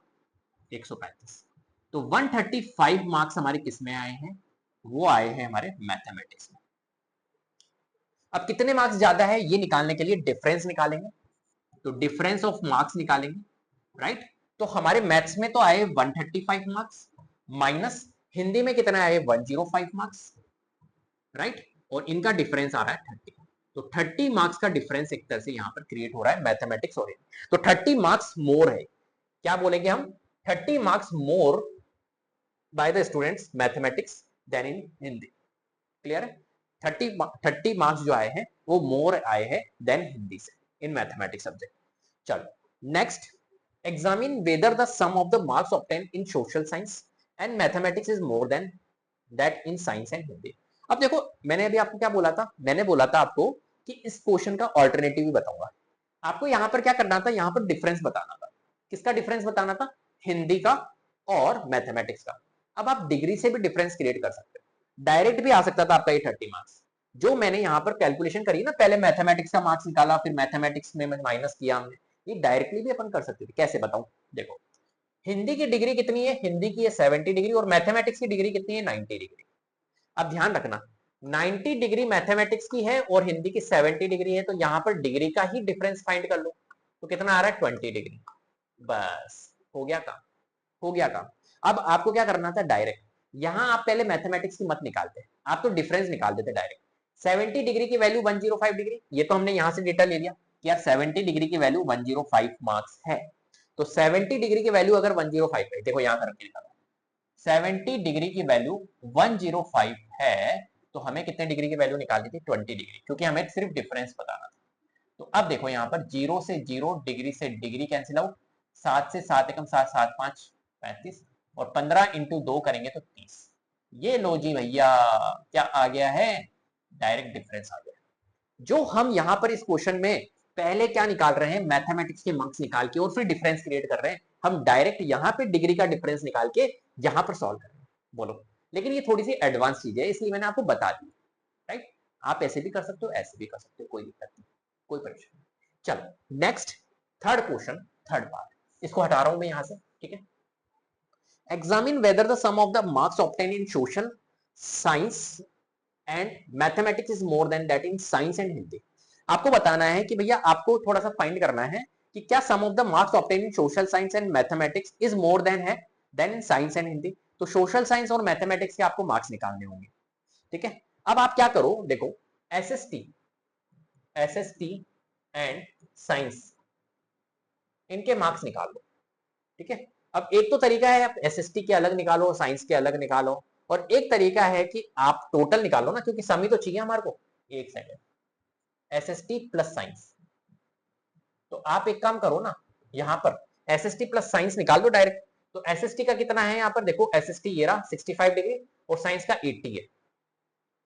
135। तो 135 मार्क्स हमारे किस में आए हैं? वो आए हैं हमारे मैथमेटिक्स में। अब कितने मार्क्स ज्यादा है ये निकालने के लिए डिफरेंस निकालेंगे, तो डिफरेंस ऑफ मार्क्स निकालेंगे, राइट? तो हमारे मैथ्स में तो आए 135 मार्क्स, माइनस हिंदी में कितना आए? 105 मार्क्स, राइट? और इनका डिफरेंस आ रहा है 30। तो 30 मार्क्स का डिफरेंस एक तरह से यहां पर क्रिएट हो रहा है मैथमेटिक्स और हिंदी। तो 30 मार्क्स मोर है, क्या बोलेंगे हम? 30 marks more by the students mathematics than in Hindi. Clear है? 30 मार्क्स जो आए हैं वो मोर आए हैं देन हिंदी से इन मैथमेटिक्स सब्जेक्ट। चलो next, examine whether the sum of the marks obtain in social science and mathematics is more than that in science and Hindi. अब देखो, मैंने अभी आपको क्या बोला था? मैंने बोला था आपको कि इस क्वेश्चन का ऑल्टरनेटिव भी बताऊंगा। आपको यहां पर क्या करना था? यहां पर डिफरेंस बताना था। किसका डिफरेंस बताना था? हिंदी का और मैथमेटिक्स का। अब आप डिग्री से भी डिफरेंस क्रिएट कर सकते हो, डायरेक्ट भी आ सकता था आपका ये 30 मार्क्स। जो मैंने यहां पर कैलकुलेशन करी ना, पहले मैथमेटिक्स का मार्क्स निकाला, फिर मैथमेटिक्स में माइनस किया हमने, ये डायरेक्टली भी अपन कर सकते थे। कैसे बताऊं? देखो, हिंदी की डिग्री कितनी है? हिंदी की है 70 डिग्री और मैथमेटिक्स की डिग्री कितनी है? 90 डिग्री। अब ध्यान रखना, 90 डिग्री मैथमेटिक्स की है और हिंदी की 70 डिग्री है, तो यहां पर डिग्री का ही डिफरेंस फाइंड कर लो। तो कितना आ रहा है? 20 डिग्री। बस हो गया काम, हो गया काम। अब आपको क्या करना था? डायरेक्ट यहां आप पहले मैथमेटिक्स की मत निकालते, आप तो डिफरेंस निकाल देते डायरेक्ट। 70 डिग्री की वैल्यू 105 डिग्री, ये तो हमने यहां से डेटा ले लिया कि यार 70 डिग्री की वैल्यू 105 मार्क्स है। तो 70 डिग्री की वैल्यू अगर 105 है, देखो यहां करके लिखा 70 डिग्री की वैल्यू 105 है, तो हमें कितने डिग्री की वैल्यू निकालनी थी? 20 डिग्री, क्योंकि हमें सिर्फ डिफरेंस बताना था। तो अब देखो यहां पर जीरो से जीरो, डिग्री से डिग्री कैंसिल आउट, 7 से 7 एकम 7, 7 5 35 और 15 इंटू 2 करेंगे तो 30। ये लो जी भैया, क्या आ गया है, डायरेक्ट डिफरेंस आ गया। जो हम यहां पर इस क्वेश्चन में पहले क्या निकाल रहे हैं, मैथमेटिक्स के मार्क्स निकाल के और फिर डिफरेंस क्रिएट कर रहे हैं, हम डायरेक्ट यहां पे डिग्री का डिफरेंस निकाल के यहां पर सॉल्व कर रहे हैं। बोलो, लेकिन ये थोड़ी सी एडवांस चीज है, इसलिए मैंने आपको बता दी। राइट, आप ऐसे भी कर सकते हो, ऐसे भी कर सकते हो, कोई दिक्कत नहीं, कोई परेशानी। चलो next, third question, third part, इसको हटा रहा हूं मैं यहां से, ठीक है। Examine whether the sum of the marks obtain in social science and mathematics is more than that in science and Hindi. आपको बताना है कि भैया आपको थोड़ा सा फाइंड करना है कि क्या sum of the marks obtain in social science and mathematics is more than है than in science and Hindi. तो सोशल साइंस और मैथमेटिक्स के आपको मार्क्स निकालने होंगे, ठीक है। अब आप क्या करो, देखो, एसएसटी एंड साइंस, इनके मार्क्स निकाल लो, ठीक है। अब एक तो तरीका है आप एसएसटी के अलग निकालो, साइंस के अलग निकालो, और एक तरीका है कि आप टोटल निकालो ना, क्योंकि समी तो चाहिए हमारे को। एक सेकंड, एसएसटी प्लस साइंस, तो आप एक काम करो ना, यहां पर एसएसटी प्लस साइंस निकाल दो डायरेक्ट। तो एसएसटी का कितना है यहाँ पर, देखो एसएसटी ये रहा 65 डिग्री और साइंस का 80 है।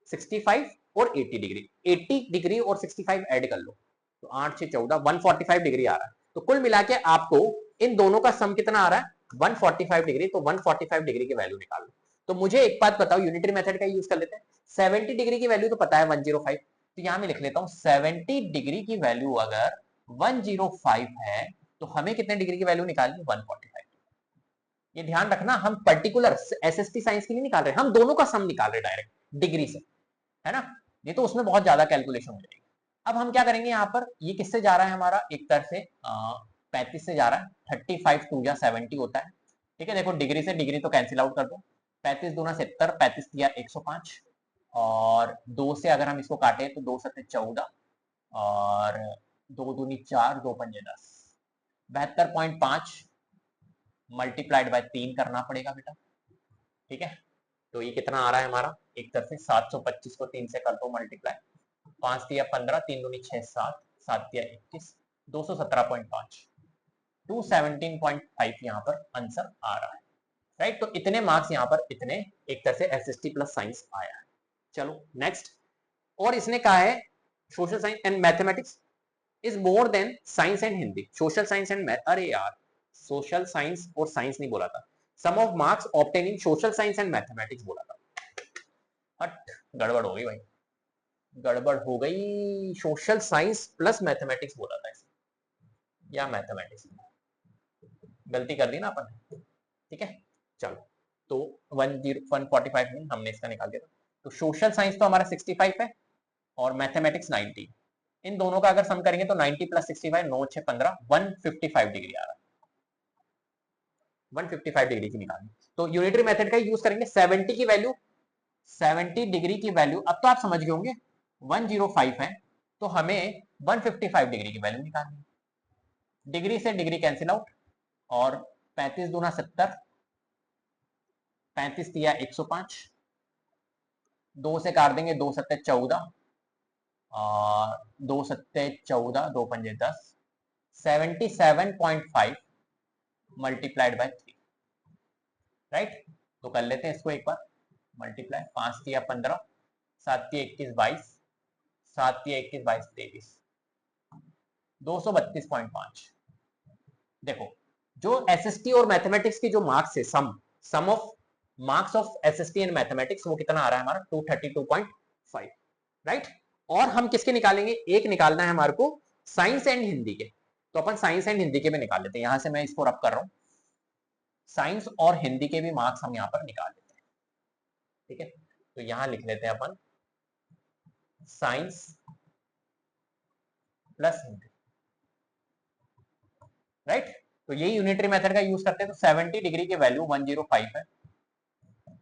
65 और 80 डिग्री, 80 डिग्री और 65 ऐड कर लो तो 8 से 14 145 डिग्री आ रहा है। तो कुल मिला के आपको इन दोनों का सम कितना आ रहा है, 145 डिग्री। तो 145 डिग्री की वैल्यू निकाल लो। तो मुझे एक बात बताओ, यूनिटरी मेथड का यूज कर लेते हैं। 70 डिग्री की वैल्यू तो पता है 105, तो यहां मैं लिख लेता हूं 70 डिग्री की वैल्यू अगर 105 है तो हमें कितने डिग्री की वैल्यू निकालनी, 145। ये ध्यान रखना, हम पर्टिकुलर एसएसटी साइंस के लिए निकाल रहे हैं, हम दोनों का सम निकाल रहे हैं डायरेक्ट डिग्री से, है ना। नहीं तो उसमें बहुत ज्यादा कैलकुलेशन हो जाएगी। अब हम क्या करेंगे, यहाँ पर ये किससे जा रहा है हमारा, एक तरफ से 35 से जा रहा है, 35 टू या 70 होता है, ठीक है। देखो डिग्री से डिग्री तो कैंसिल आउट कर दो, 35 दूना 70, 35 दिया 105, और 2 से अगर हम इसको काटे तो 2 सत्ते 14, और 2 दूनी 4, 2 पंजे 10, 72.5 मल्टीप्लाइड बाय 3 करना पड़ेगा बेटा, ठीक है। तो ये कितना आ रहा है हमारा, एक तरफ से 725 को 3 से कर दो मल्टीप्लाई, 5 दिया 15, 3 दूनी 6 7, 7 दिया 21, 217.5, 217.5 यहाँ पर आंसर आ रहा है। राइट, तो इतने मार्क्स यहाँ पर, इतने एक तरह से एसएसटी प्लस साइंस आया है। चलो नेक्स्ट, और इसने कहा है social science and mathematics is more than science and Hindi. Social science and math, अरे यार सोशल साइंस और साइंस नहीं बोला था, sum of marks obtain in social science and mathematics बोला था। हट, गड़बड़ हो गई भाई, गड़बड़ हो गई, सोशल साइंस प्लस मैथमेटिक्स बोला था इसे, या मैथमेटिक्स, गलती कर दी ना अपन, ठीक है। चलो, तो 145 में हमने इसका निकाल दिया। तो सोशल साइंस तो हमारा 65 है और मैथमेटिक्स 90, इन दोनों का अगर सम करेंगे तो 90 प्लस 65, 9 6 15, 155 डिग्री आ रहा है, 155 डिग्री की निकालनी। तो यूनिटरी मेथड का यूज करेंगे, 70 की वैल्यू, 70 डिग्री की वैल्यू, अब तो आप समझ गए होंगे 105 है तो हमें 155 डिग्री की वैल्यू निकालनी है। डिग्री से डिग्री कैंसिल आउट, और 35 दूना 70, 35 दिया 105, 2 से काट देंगे, 2 सत्ते 14, और 2 सत्ते 14, 2 पंजे 10, 77.5 मल्टीप्लाइड बाय 3। राइट, तो कर लेते हैं इसको एक बार मल्टीप्लाई, 5 दिया 15, 7 दिया 21 22, 7 दिया 21 22 23, 232.5। देखो, जो एसएसटी और मैथमेटिक्स की जो मार्क्स है, sum of marks of SST and mathematics, वो कितना आ रहा है हमारा 232.5। राइट, और हम किसके निकालेंगे, एक निकालना है हमारे को साइंस एंड हिंदी के, तो अपन साइंस एंड हिंदी के में निकाल लेते हैं। यहां से मैं इसको रब कर रहा हूं, साइंस और हिंदी के भी मार्क्स हम यहाँ पर निकाल लेते हैं, ठीक है। तो यहां लिख लेते हैं अपन साइंस प्लस हिंदी। राइट, तो यही यूनिटरी मेथड का यूज करते हैं। तो 70 डिग्री की वैल्यू 105 है,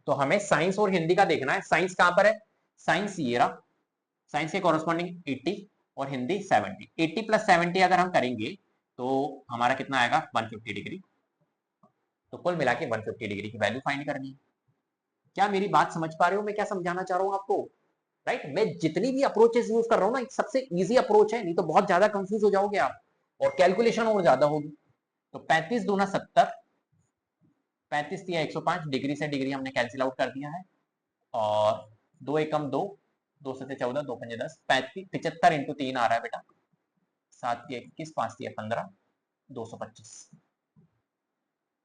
तो हमें साइंस और हिंदी का देखना है। साइंस कहां पर है, साइंस ये रहा, साइंस के कॉरेस्पॉन्डिंग 80 और हिंदी 70। 80 प्लस 70 अगर हम करेंगे तो हमारा कितना आएगा 150 डिग्री। तो कुल मिला के 150 डिग्री की वैल्यू फाइंड करनी है। क्या मेरी बात समझ पा रहे हो, मैं क्या समझाना चाह रहा हूं आपको। राइट, मैं जितनी भी अप्रोचेस यूज कर रहा हूं ना, सबसे इजी अप्रोच है, नहीं तो बहुत ज्यादा कंफ्यूज हो जाओगे आप और कैलकुलेशन और ज्यादा होगी। तो 35 दूना 70, 35 दिया 105, डिग्री से डिग्री हमने कैंसिल आउट कर दिया है, और 2 एकम 2, 2 से 14, 2 पंजे 10, 35 75 इंटू 3 आ रहा है बेटा, 7 दिया 21, 5 दिया 15, 225।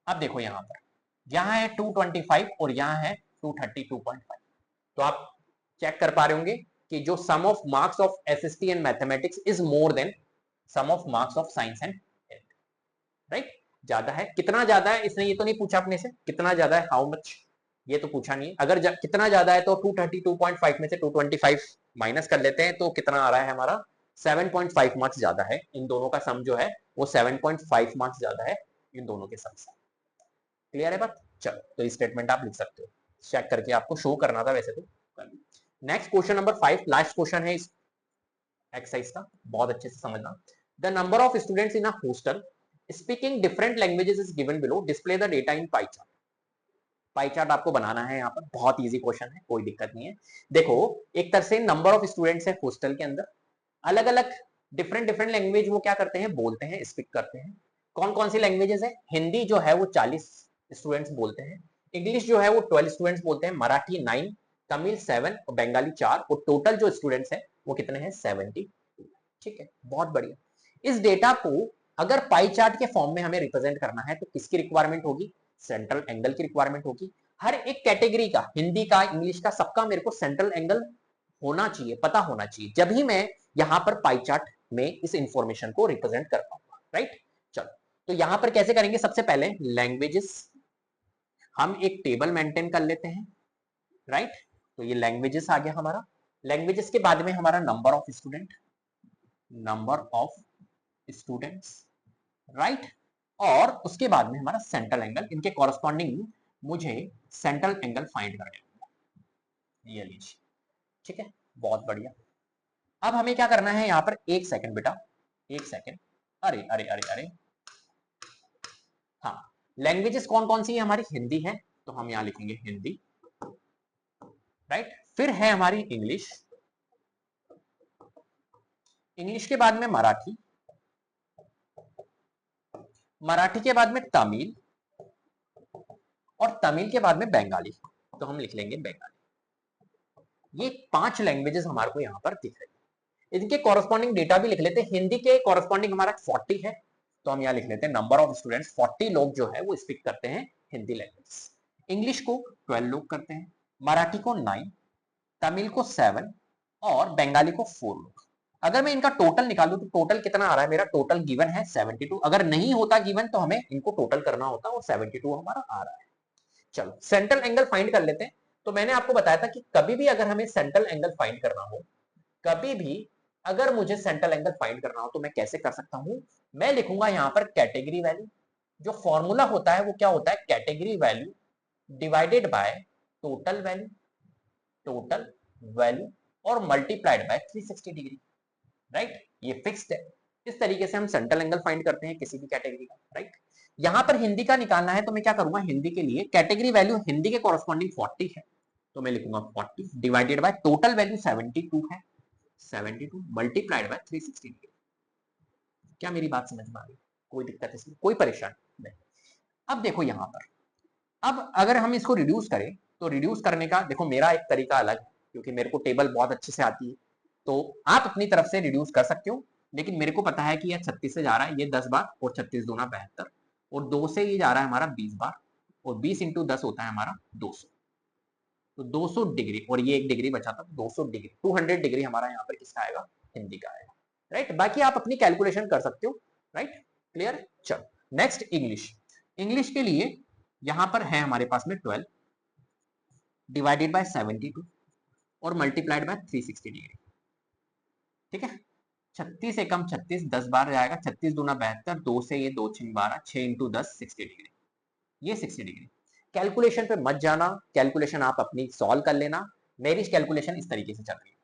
अब देखो यहाँ पर, यहाँ है 225 और यहाँ है 232.5। तो आप चेक कर पा रहे होंगे कि जो sum of marks of SST and mathematics is more than sum of marks of science and health, right. ज्यादा है, कितना ज्यादा है इसने ये तो नहीं पूछा अपने से, कितना ज्यादा है, हाउ मच, ये तो पूछा नहीं है। अगर कितना ज्यादा है तो 232.5 में से 225 माइनस कर लेते हैं, तो कितना आ रहा है हमारा, 7.5 मार्क्स ज्यादा है। इन दोनों का सम जो है वो 7.5 मार्क्स ज्यादा है इन दोनों के सम से। क्लियर है बात? चलो, तो ये स्टेटमेंट आप लिख सकते हो, चेक करके आपको शो करना था वैसे तो। Next question number 5, last question है इस एक्सरसाइज का, बहुत अच्छे से समझना। The number of students in a hostel speaking different languages is given below, display the data in pie chart. Pie chart आपको बनाना है यहाँ पर, बहुत इजी क्वेश्चन है, कोई दिक्कत नहीं है। देखो, एक तरह से नंबर ऑफ स्टूडेंट्स है हॉस्टल के अंदर, अलग अलग डिफरेंट डिफरेंट लैंग्वेज वो क्या करते हैं, बोलते हैं, स्पीक करते हैं। कौन कौन सी लैंग्वेजेस है? हिंदी जो है वो 40 स्टूडेंट्स बोलते हैं, इंग्लिश जो है वो 12 स्टूडेंट्स बोलते हैं, मराठी 9, तमिल 7 और बंगाली 4, और टोटल जो स्टूडेंट्स हैं वो कितने हैं, 70। ठीक है, बहुत बढ़िया। इस डेटा को अगर पाई चार्ट के फॉर्म में हमें रिप्रेजेंट करना है तो किसकी रिक्वायरमेंट होगी, सेंट्रल एंगल की रिक्वायरमेंट होगी। हर एक कैटेगरी का, हिंदी का, इंग्लिश का, सबका मेरे को सेंट्रल एंगल होना चाहिए, पता होना चाहिए, जब ही मैं यहां पर पाई चार्ट में इस इंफॉर्मेशन को रिप्रेजेंट कर पाऊंगा, राइट। चलो, तो यहां पर कैसे करेंगे, सबसे पहले लैंग्वेजेस, हम एक टेबल मेंटेन कर लेते हैं, राइट। तो ये लैंग्वेजेस आ गया हमारा। लैंग्वेजेस के बाद में हमारा number of student, number of students, right. और उसके बाद में हमारा सेंट्रल एंगल, इनके कॉरस्पॉन्डिंग मुझे सेंट्रल एंगल फाइंड करना है, ये लीजिए। ठीक है, बहुत बढ़िया। अब हमें क्या करना है यहाँ पर, एक सेकंड बेटा, एक सेकंड, अरे अरे अरे अरे, हाँ, लैंग्वेजेस कौन कौन सी है हमारी, हिंदी है, तो हम यहाँ लिखेंगे हिंदी, राइट। फिर है हमारी इंग्लिश, इंग्लिश के बाद में मराठी, मराठी के बाद में तमिल, और तमिल के बाद में बंगाली, तो हम लिख लेंगे बंगाली। ये 5 लैंग्वेजेस हमारे को यहाँ पर दिख रही है। इनके कॉरस्पॉन्डिंग डेटा भी लिख लेते हैं। हिंदी के कॉरस्पॉन्डिंग हमारा 40 है, तो हम यहाँ लिख लेते हैं नंबर ऑफ स्टूडेंट्स 40 लोग जो है वो स्पीक करते हैं हिंदी लैंग्वेज। इंग्लिश को 12 लोग करते हैं, मराठी को 9, तमिल को 7 और बंगाली को 4 लोग। अगर मैं इनका टोटल निकालूं तो टोटल कितना आ रहा है, मेरा टोटल गिवन है 72। अगर नहीं होता गिवन तो हमें इनको टोटल करना होता और 72 हमारा आ रहा है। चलो, सेंट्रल एंगल फाइंड कर लेते हैं। तो मैंने आपको बताया था कि कभी भी अगर हमें सेंट्रल एंगल फाइंड करना हो, कभी भी अगर मुझे सेंट्रल एंगल फाइंड करना हो तो मैं कैसे कर सकता हूं, मैं लिखूंगा यहां पर कैटेगरी वैल्यू। जो फॉर्मूला होता है वो क्या होता है, category value divided by total value, total value और मल्टीप्लाइड बाय 360 डिग्री, राइट। ये फिक्स्ड है। इस तरीके से हम सेंट्रल एंगल फाइंड करते हैं किसी भी कैटेगरी का, राइट। यहां पर हिंदी का निकालना है तो मैं क्या करूंगा, हिंदी के लिए कैटेगरी वैल्यू हिंदी के कॉरस्पॉन्डिंग 40 है, तो मैं लिखूंगा 40 डिवाइडेड बाय टोटल वैल्यू 72 है, 72 मल्टीप्लाइड बाय 360 डिग्री। क्या मेरी बात समझ में आ रही? कोई दिक्कत इसमें, कोई परेशानी नहीं। अब देखो यहां पर, अब अगर हम इसको रिड्यूस करें तो रिड्यूस करने का देखो मेरा एक तरीका अलग है, क्योंकि मेरे को टेबल बहुत अच्छे से आती है। तो आप अपनी तरफ से रिड्यूस कर सकते हो, लेकिन मेरे को पता है कि यह 36 से जा रहा है, ये 10 बार, और 36 दूना 72, और 2 से ये जा रहा है हमारा 20 बार, और 20 इंटू 10 होता है हमारा 200। तो 200 डिग्री, और ये 1 डिग्री बचा था, 200 डिग्री, 200 डिग्री हमारा यहाँ पर किसका आएगा, हिंदी का आएगा, राइट। बाकी आप अपनी कैलकुलेशन कर सकते हो, राइट। क्लियर। चलो, नेक्स्ट इंग्लिश। इंग्लिश के लिए यहां पर है हमारे पास में 12 डिवाइडेड बाय 72 और मल्टीप्लाइड बाय 360 डिग्री। ठीक है, 36 एकम 36, 10 बार जाएगा, 36 दूना 72, 2 से ये 2 6 12, 6 इंटू 10 60 डिग्री, ये 60 डिग्री। कैलकुलेशन पे मत जाना, कैलकुलेशन आप अपनी सॉल्व कर लेना, मेरी कैलकुलेशन इस तरीके से चल रही है।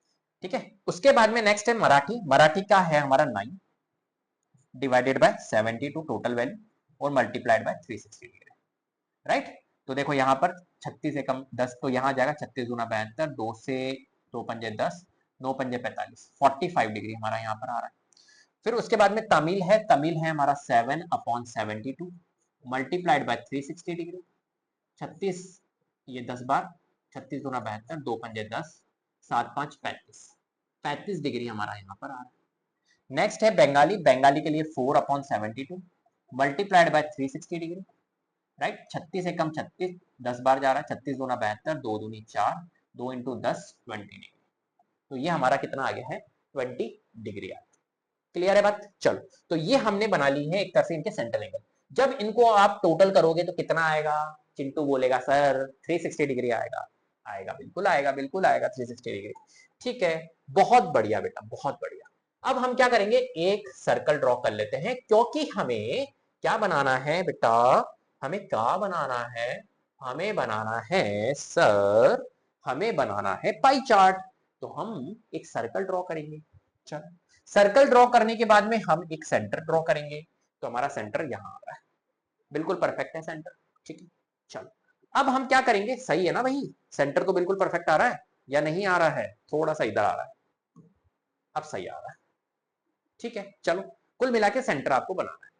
ठीक है, उसके बाद में नेक्स्ट है मराठी। मराठी का है हमारा 9 डिवाइडेड बाय 72 टोटल वैल्यू और मल्टीप्लाइड बाय 360 डिग्री, राइट। तो देखो यहाँ पर 36 एकम 10, तो यहाँ जाएगा 36 दूना 72, 2 से 2 पंजे 10, 9 पंजे 45, 45 डिग्री हमारा यहाँ पर आ रहा है। फिर उसके बाद में तमिल है, तमिल है हमारा 7/72 मल्टीप्लाइड बाय 360 डिग्री, 36, ये 10 बार, 36 दूना 72, 2 पंजे 10, 7 5 35, 35 डिग्री हमारा यहाँ पर आ रहा है। नेक्स्ट है बंगाली, बंगाली के लिए 4/72 मल्टीप्लाइड बाय 360 डिग्री, राइट। 36 एकम 36, 10 बार जा रहा है, 36 दूना 72, 2 दूनी 4, 2 इंटू 10 20 डिग्री। तो ये हमारा कितना आ गया है 20 डिग्री आ गया। क्लियर है बात। चलो, तो ये हमने बना ली है एक तरह से इनके सेंट्रल एंगल। जब इनको आप टोटल करोगे तो कितना आएगा? चिंटू बोलेगा सर 360 डिग्री आएगा। आएगा, बिल्कुल आएगा, बिल्कुल आएगा 360 डिग्री। ठीक है, बहुत बढ़िया बेटा, बहुत बढ़िया। अब हम क्या करेंगे, एक सर्कल ड्रॉ कर लेते हैं, क्योंकि हमें क्या बनाना है बेटा, हमें क्या बनाना है, हमें बनाना है सर, हमें बनाना है पाई चार्ट। तो हम एक सर्कल ड्रॉ करेंगे। चलो, सर्कल ड्रॉ करने के बाद में हम एक सेंटर ड्रॉ करेंगे। तो हमारा सेंटर यहां आ रहा है, बिल्कुल परफेक्ट है सेंटर। ठीक है, चलो अब हम क्या करेंगे, सही है ना भाई, सेंटर तो बिल्कुल परफेक्ट आ रहा है या नहीं आ रहा है? थोड़ा सा इधर आ रहा है, अब सही आ रहा है। ठीक है, चलो कुल मिला के सेंटर आपको बनाना है।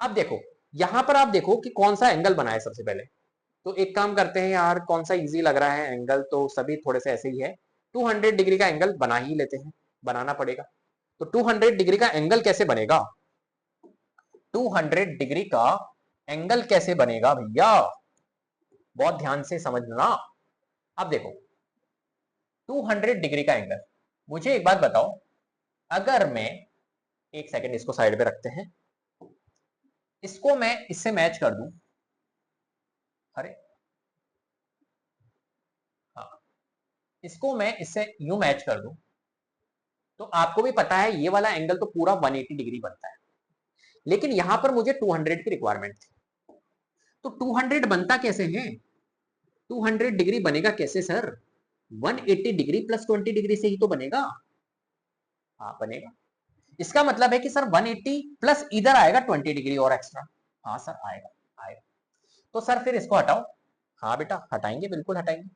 अब देखो, यहां पर आप देखो कि कौन सा एंगल बनाए सबसे पहले। तो एक काम करते हैं यार, कौन सा इजी लग रहा है एंगल, तो सभी थोड़े से ऐसे ही है। 200 डिग्री का एंगल बना ही लेते हैं, बनाना पड़ेगा। तो 200 डिग्री का एंगल कैसे बनेगा, 200 डिग्री का एंगल कैसे बनेगा भैया, बहुत ध्यान से समझना। अब देखो 200 डिग्री का एंगल, मुझे एक बात बताओ, अगर मैं, एक सेकंड इसको साइड पे रखते हैं, इसको मैं इससे मैच कर दूं, अरे हाँ, इसको मैं इससे यूं मैच कर दूं, तो आपको भी पता है ये वाला एंगल तो पूरा 180 डिग्री बनता है, लेकिन यहां पर मुझे 200 की रिक्वायरमेंट थी। तो 200 बनता कैसे है, 200 डिग्री बनेगा कैसे सर, 180 डिग्री प्लस 20 डिग्री से ही तो बनेगा। हाँ बनेगा, इसका मतलब है कि सर 180 प्लस इधर आएगा 20 डिग्री और एक्स्ट्रा। हाँ सर आएगा, आएगा। तो सर फिर इसको हटाओ। हाँ बेटा हटाएंगे, बिल्कुल हटाएंगे,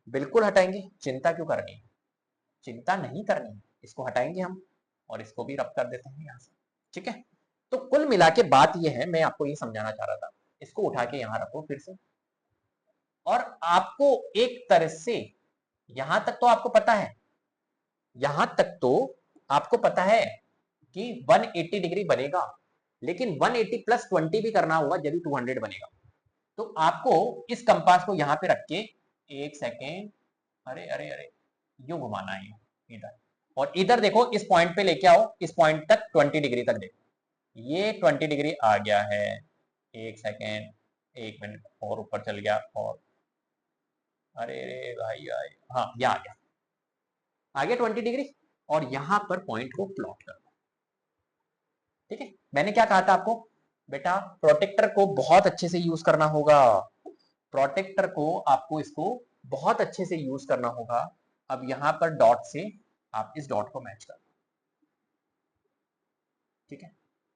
बिल्कुल हटाएंगे, चिंता क्यों करनी है, चिंता नहीं करनी है, इसको हटाएंगे हम, और इसको भी रब कर देते हैं यहाँ से। ठीक है, तो कुल मिला के बात ये है, मैं आपको ये समझाना चाह रहा था, इसको उठा के यहाँ रखो फिर से। और आपको एक तरह से यहां तक तो आपको पता है, यहां तक तो आपको पता है कि 180 डिग्री बनेगा, लेकिन 180 प्लस 20 भी करना होगा जब 200 बनेगा। तो आपको इस कंपास को यहां पे रख के, एक सेकेंड, अरे अरे अरे, यूं घुमाना है इधर, और इधर देखो इस पॉइंट पे लेके आओ, इस पॉइंट तक 20 डिग्री तक देखो, ये 20 डिग्री आ गया है। एक सेकेंड, एक मिनट, और ऊपर चल गया, और अरे अरे भाई भाई, हाँ ये आ गया 20 डिग्री, और यहां पर पॉइंट को प्लॉट कर दो। ठीक है, मैंने क्या कहा था आपको बेटा, प्रोटेक्टर को बहुत अच्छे से यूज करना होगा, प्रोटेक्टर को आपको इसको बहुत अच्छे से यूज करना होगा। अब यहां पर डॉट से आप इस डॉट को मैच कर दो। ठीक है,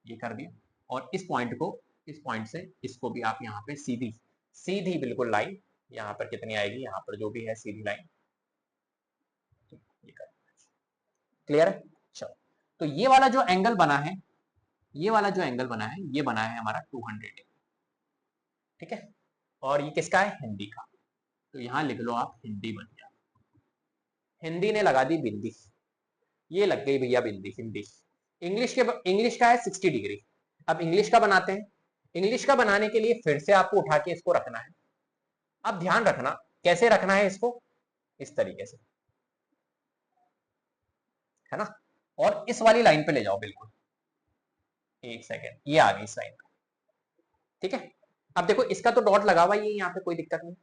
ये कर दिया, और इस पॉइंट को, इस पॉइंट से इसको भी आप यहाँ पे सीधी सीधी बिल्कुल लाइन, यहाँ पर कितनी आएगी, यहाँ पर जो भी है सीधी लाइन, ये कर, क्लियर है। चलो, तो ये वाला जो एंगल बना है, ये वाला जो एंगल बना है, ये बना है हमारा 200। ठीक है, और ये किसका है, हिंदी का। तो यहां लिख लो आप, हिंदी बन गया, हिंदी ने लगा दी बिंदी, ये लग गई भैया बिंदी हिंदी। इंग्लिश के, इंग्लिश का है 60 डिग्री। अब इंग्लिश का बनाते हैं, इंग्लिश का बनाने के लिए फिर से आपको उठा के इसको रखना है। अब ध्यान रखना कैसे रखना है इसको, इस तरीके से, है ना, और इस वाली लाइन पे ले जाओ बिल्कुल। एक सेकेंड, ये आ गई इस लाइन पे। ठीक है, अब देखो इसका तो डॉट लगा हुआ ही है यहाँ पे, कोई दिक्कत नहीं।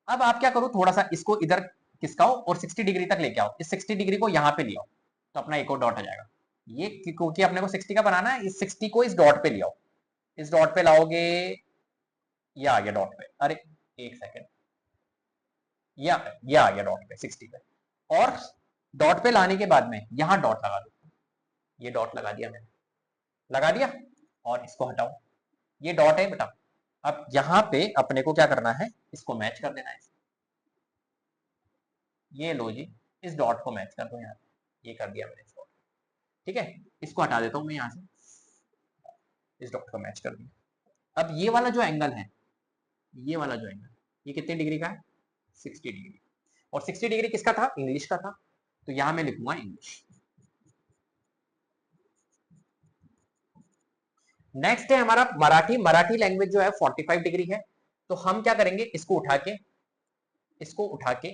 अब आप क्या करो, थोड़ा सा इसको इधर खिसकाओ और 60 डिग्री तक लेके आओ, इस 60 डिग्री को यहाँ पे ले आओ, तो अपना एक और डॉट आ जाएगा। ये क्योंकि अपने को 60 का बनाना है, इस 60 को इस डॉट पे ले आओ, इस डॉट पे लाओगे, ये आ गया डॉट पे, अरे एक सेकेंड, ये आ गया डॉट पे 60 पे, और डॉट पे लाने के बाद में यहां डॉट लगा दो, ये डॉट लगा दिया मैंने, लगा दिया, और इसको हटाओ, ये डॉट है बेटा। अब यहां पे अपने को क्या करना है, इसको मैच कर देना है, ये लो जी, इस डॉट को मैच कर दो यहाँ, ये कर दिया मैंने इसको। ठीक है, इसको हटा देता हूं मैं यहाँ से, इस डॉट को मैच कर दिया। अब ये वाला जो एंगल है, ये वाला जो एंगल, ये कितनी डिग्री का है? 60 डिग्री। और 60 डिग्री किसका था? इंग्लिश का था, तो यहां मैं लिखूंगा इंग्लिश। नेक्स्ट है हमारा मराठी। मराठी लैंग्वेज जो है 45 डिग्री है, तो हम क्या करेंगे, इसको उठा के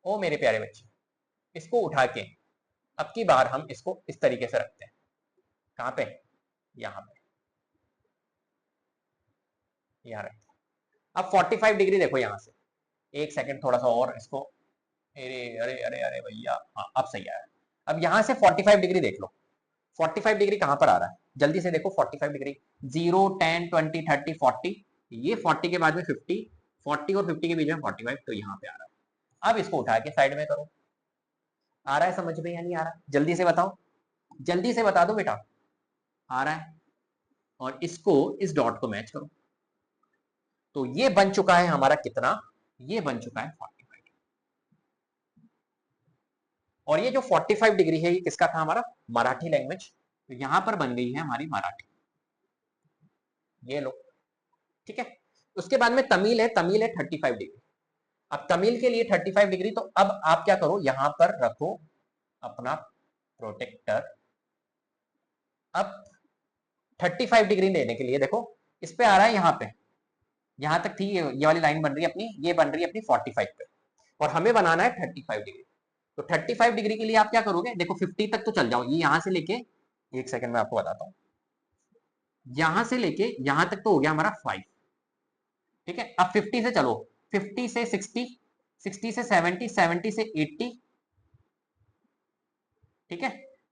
ओ मेरे प्यारे बच्चे, इसको उठा के अब की बार हम इसको इस तरीके से रखते हैं। कहां पे? यहां पे, यहां रखते हैं। अब 45 डिग्री देखो यहां से, एक सेकंड थोड़ा सा और इसको, अरे अरे अरे अरे भैया, हाँ अब सही आया। अब यहां से 45 डिग्री देख लो, 45 डिग्री कहां पर आ रहा है, जल्दी से देखो। 45 डिग्री 0 10 20 30 40, ये 40 के बाद में 50, 40 और 50 के बीच में 45, तो यहां पे आ रहा है। अब इसको उठा के साइड में करो। आ रहा है समझ में या नहीं आ रहा? जल्दी से बताओ, जल्दी से बता दो बेटा। आ रहा है? और इसको इस डॉट को मैच करो, तो ये बन चुका है हमारा कितना? ये बन चुका है 45। और ये जो 45 डिग्री है ये किसका था? हमारा मराठी लैंग्वेज। तो यहां पर बन गई है हमारी मराठी, ये लो, ठीक है। उसके बाद में तमिल है, तमिल है 35 डिग्री। अब तमिल के लिए 35 डिग्री, तो अब आप क्या करो, यहां पर रखो अपना प्रोटेक्टर। अब 35 डिग्री लेने के लिए देखो, इस पे आ रहा है यहां पे, यहां तक थी ये वाली लाइन बन रही है अपनी, ये बन रही है अपनी 45 पे, और हमें बनाना है 35 डिग्री। तो 35 डिग्री के लिए आप क्या करोगे, देखो 50 तक तो चल जाओ, ये यहां से लेके, एक सेकंड में आपको बताता हूं, यहां से लेके यहां तक तो हो गया हमारा 5, ठीक है। अब 50 से चलो, 50 से 60, 60 से 70, 70 से 80, ठीक है।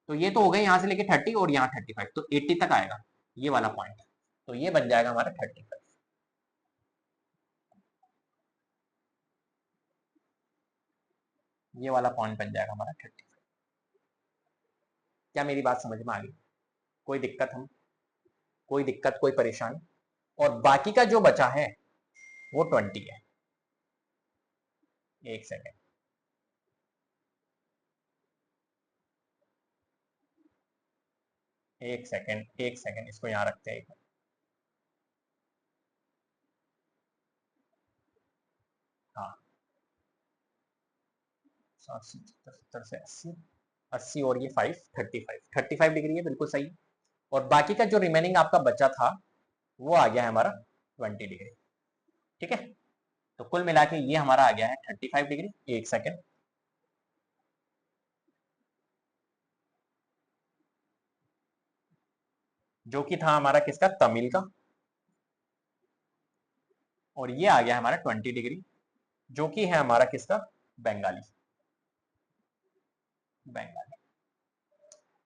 तो ये तो हो गए यहां से लेके 30 और यहाँ 35, तो 80 तक आएगा ये वाला पॉइंट, तो ये बन जाएगा हमारा 35। ये वाला पॉइंट बन जाएगा हमारा 35। क्या मेरी बात समझ में आ गई? कोई दिक्कत? हम कोई दिक्कत, कोई परेशानी? और बाकी का जो बचा है वो 20 है। एक सेकेंड, एक सेकेंड, एक सेकेंड, इसको यहां रखते हैं। हाँ, 70 70 से 80, 80 और ये 5, 35 डिग्री है, बिल्कुल सही। और बाकी का जो रिमेनिंग आपका बचा था वो आ गया है हमारा 20 डिग्री, ठीक है। तो कुल मिला के ये हमारा आ गया है 35 डिग्री। एक सेकेंड, जो कि था हमारा किसका? तमिल का। और ये आ गया हमारा 20 डिग्री, जो कि है हमारा किसका? बंगाली, बंगाली।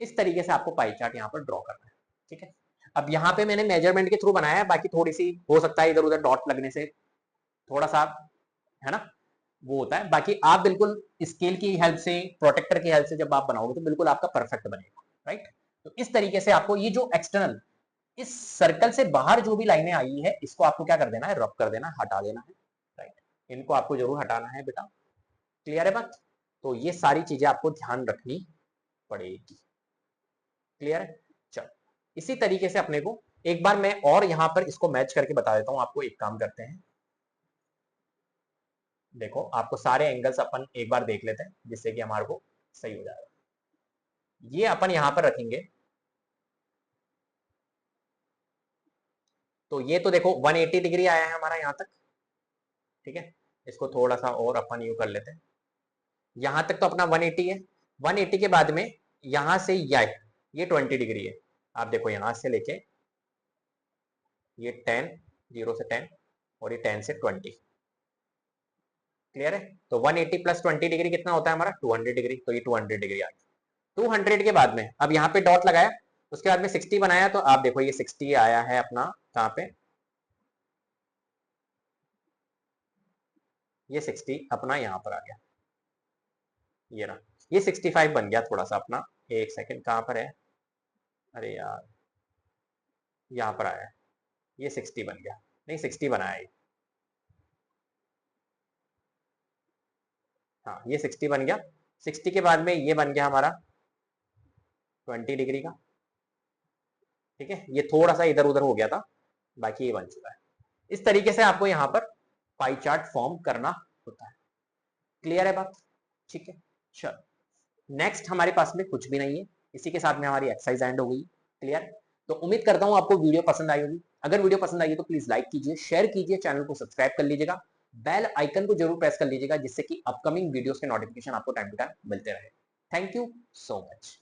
इस तरीके से आपको पाई चार्ट यहाँ पर ड्रॉ करना है, ठीक है। अब यहाँ पे मैंने मेजरमेंट के थ्रू बनाया है, बाकी थोड़ी सी हो सकता है इधर उधर डॉट लगने से थोड़ा सा, है ना, वो होता है। बाकी आप बिल्कुल स्केल की हेल्प से, प्रोटेक्टर की हेल्प से जब आप बनाओगे तो बिल्कुल आपका परफेक्ट बनेगा, राइट। तो इस तरीके से आपको ये जो एक्सटर्नल, इस सर्कल से बाहर जो भी लाइनें आई है, इसको आपको क्या कर देना है? रब कर देना है, हटा देना है, राइट। इनको आपको जरूर हटाना है बेटा, क्लियर है बात? तो ये सारी चीजें आपको ध्यान रखनी पड़ेगी, क्लियर है? चलो, इसी तरीके से अपने को एक बार मैं और यहां पर इसको मैच करके बता देता हूं आपको। एक काम करते हैं, देखो आपको सारे एंगल्स अपन एक बार देख लेते हैं, जिससे कि हमारे को सही हो जाएगा। ये अपन यहां पर रखेंगे, तो ये तो देखो 180 डिग्री आया है हमारा यहां तक, ठीक है। इसको थोड़ा सा और अपन यू कर लेते हैं, यहां तक तो अपना 180 है। 180 के बाद में यहां से ये 20 डिग्री है। आप देखो यहां से लेके ये 10, 0 से 10, और ये 10 से 20, क्लियर है? तो 180 प्लस 20 डिग्री कितना होता है हमारा? 200 डिग्री। तो ये 200 डिग्री आ गई। 200 के बाद में अब यहाँ पे डॉट लगाया, उसके बाद में 60 बनाया, तो आप देखो ये 60 आया है अपना कहाँ पे? ये 60 अपना यहाँ पर आ गया, ये ना, ये 65 बन गया थोड़ा सा अपना। एक सेकंड, कहाँ पर है? अरे यार, यहाँ पर आया है, ये 60 बन गया, नहीं 60 बनाया ये, हाँ ये 60 बन गया। 60 के बाद में ये बन गया हमारा 20 डिग्री का, ठीक है। ये थोड़ा सा इधर उधर हो गया था, बाकी ये बन चुका है। इस तरीके से आपको यहाँ पर पाई चार्ट फॉर्म करना होता है। क्लियर है बात? ठीक है, चलो नेक्स्ट हमारे पास में कुछ भी नहीं है। इसी के साथ में हमारी एक्सरसाइज एंड हो गई। क्लियर? तो उम्मीद करता हूं आपको वीडियो पसंद आई होगी। अगर वीडियो पसंद आई है तो प्लीज लाइक कीजिए, शेयर कीजिए, चैनल को सब्सक्राइब कर लीजिएगा, बेल आइकन को जरूर प्रेस कर लीजिएगा, जिससे कि अपकमिंग वीडियोस के नोटिफिकेशन आपको टाइम टू टाइम मिलते रहे। Thank you so much.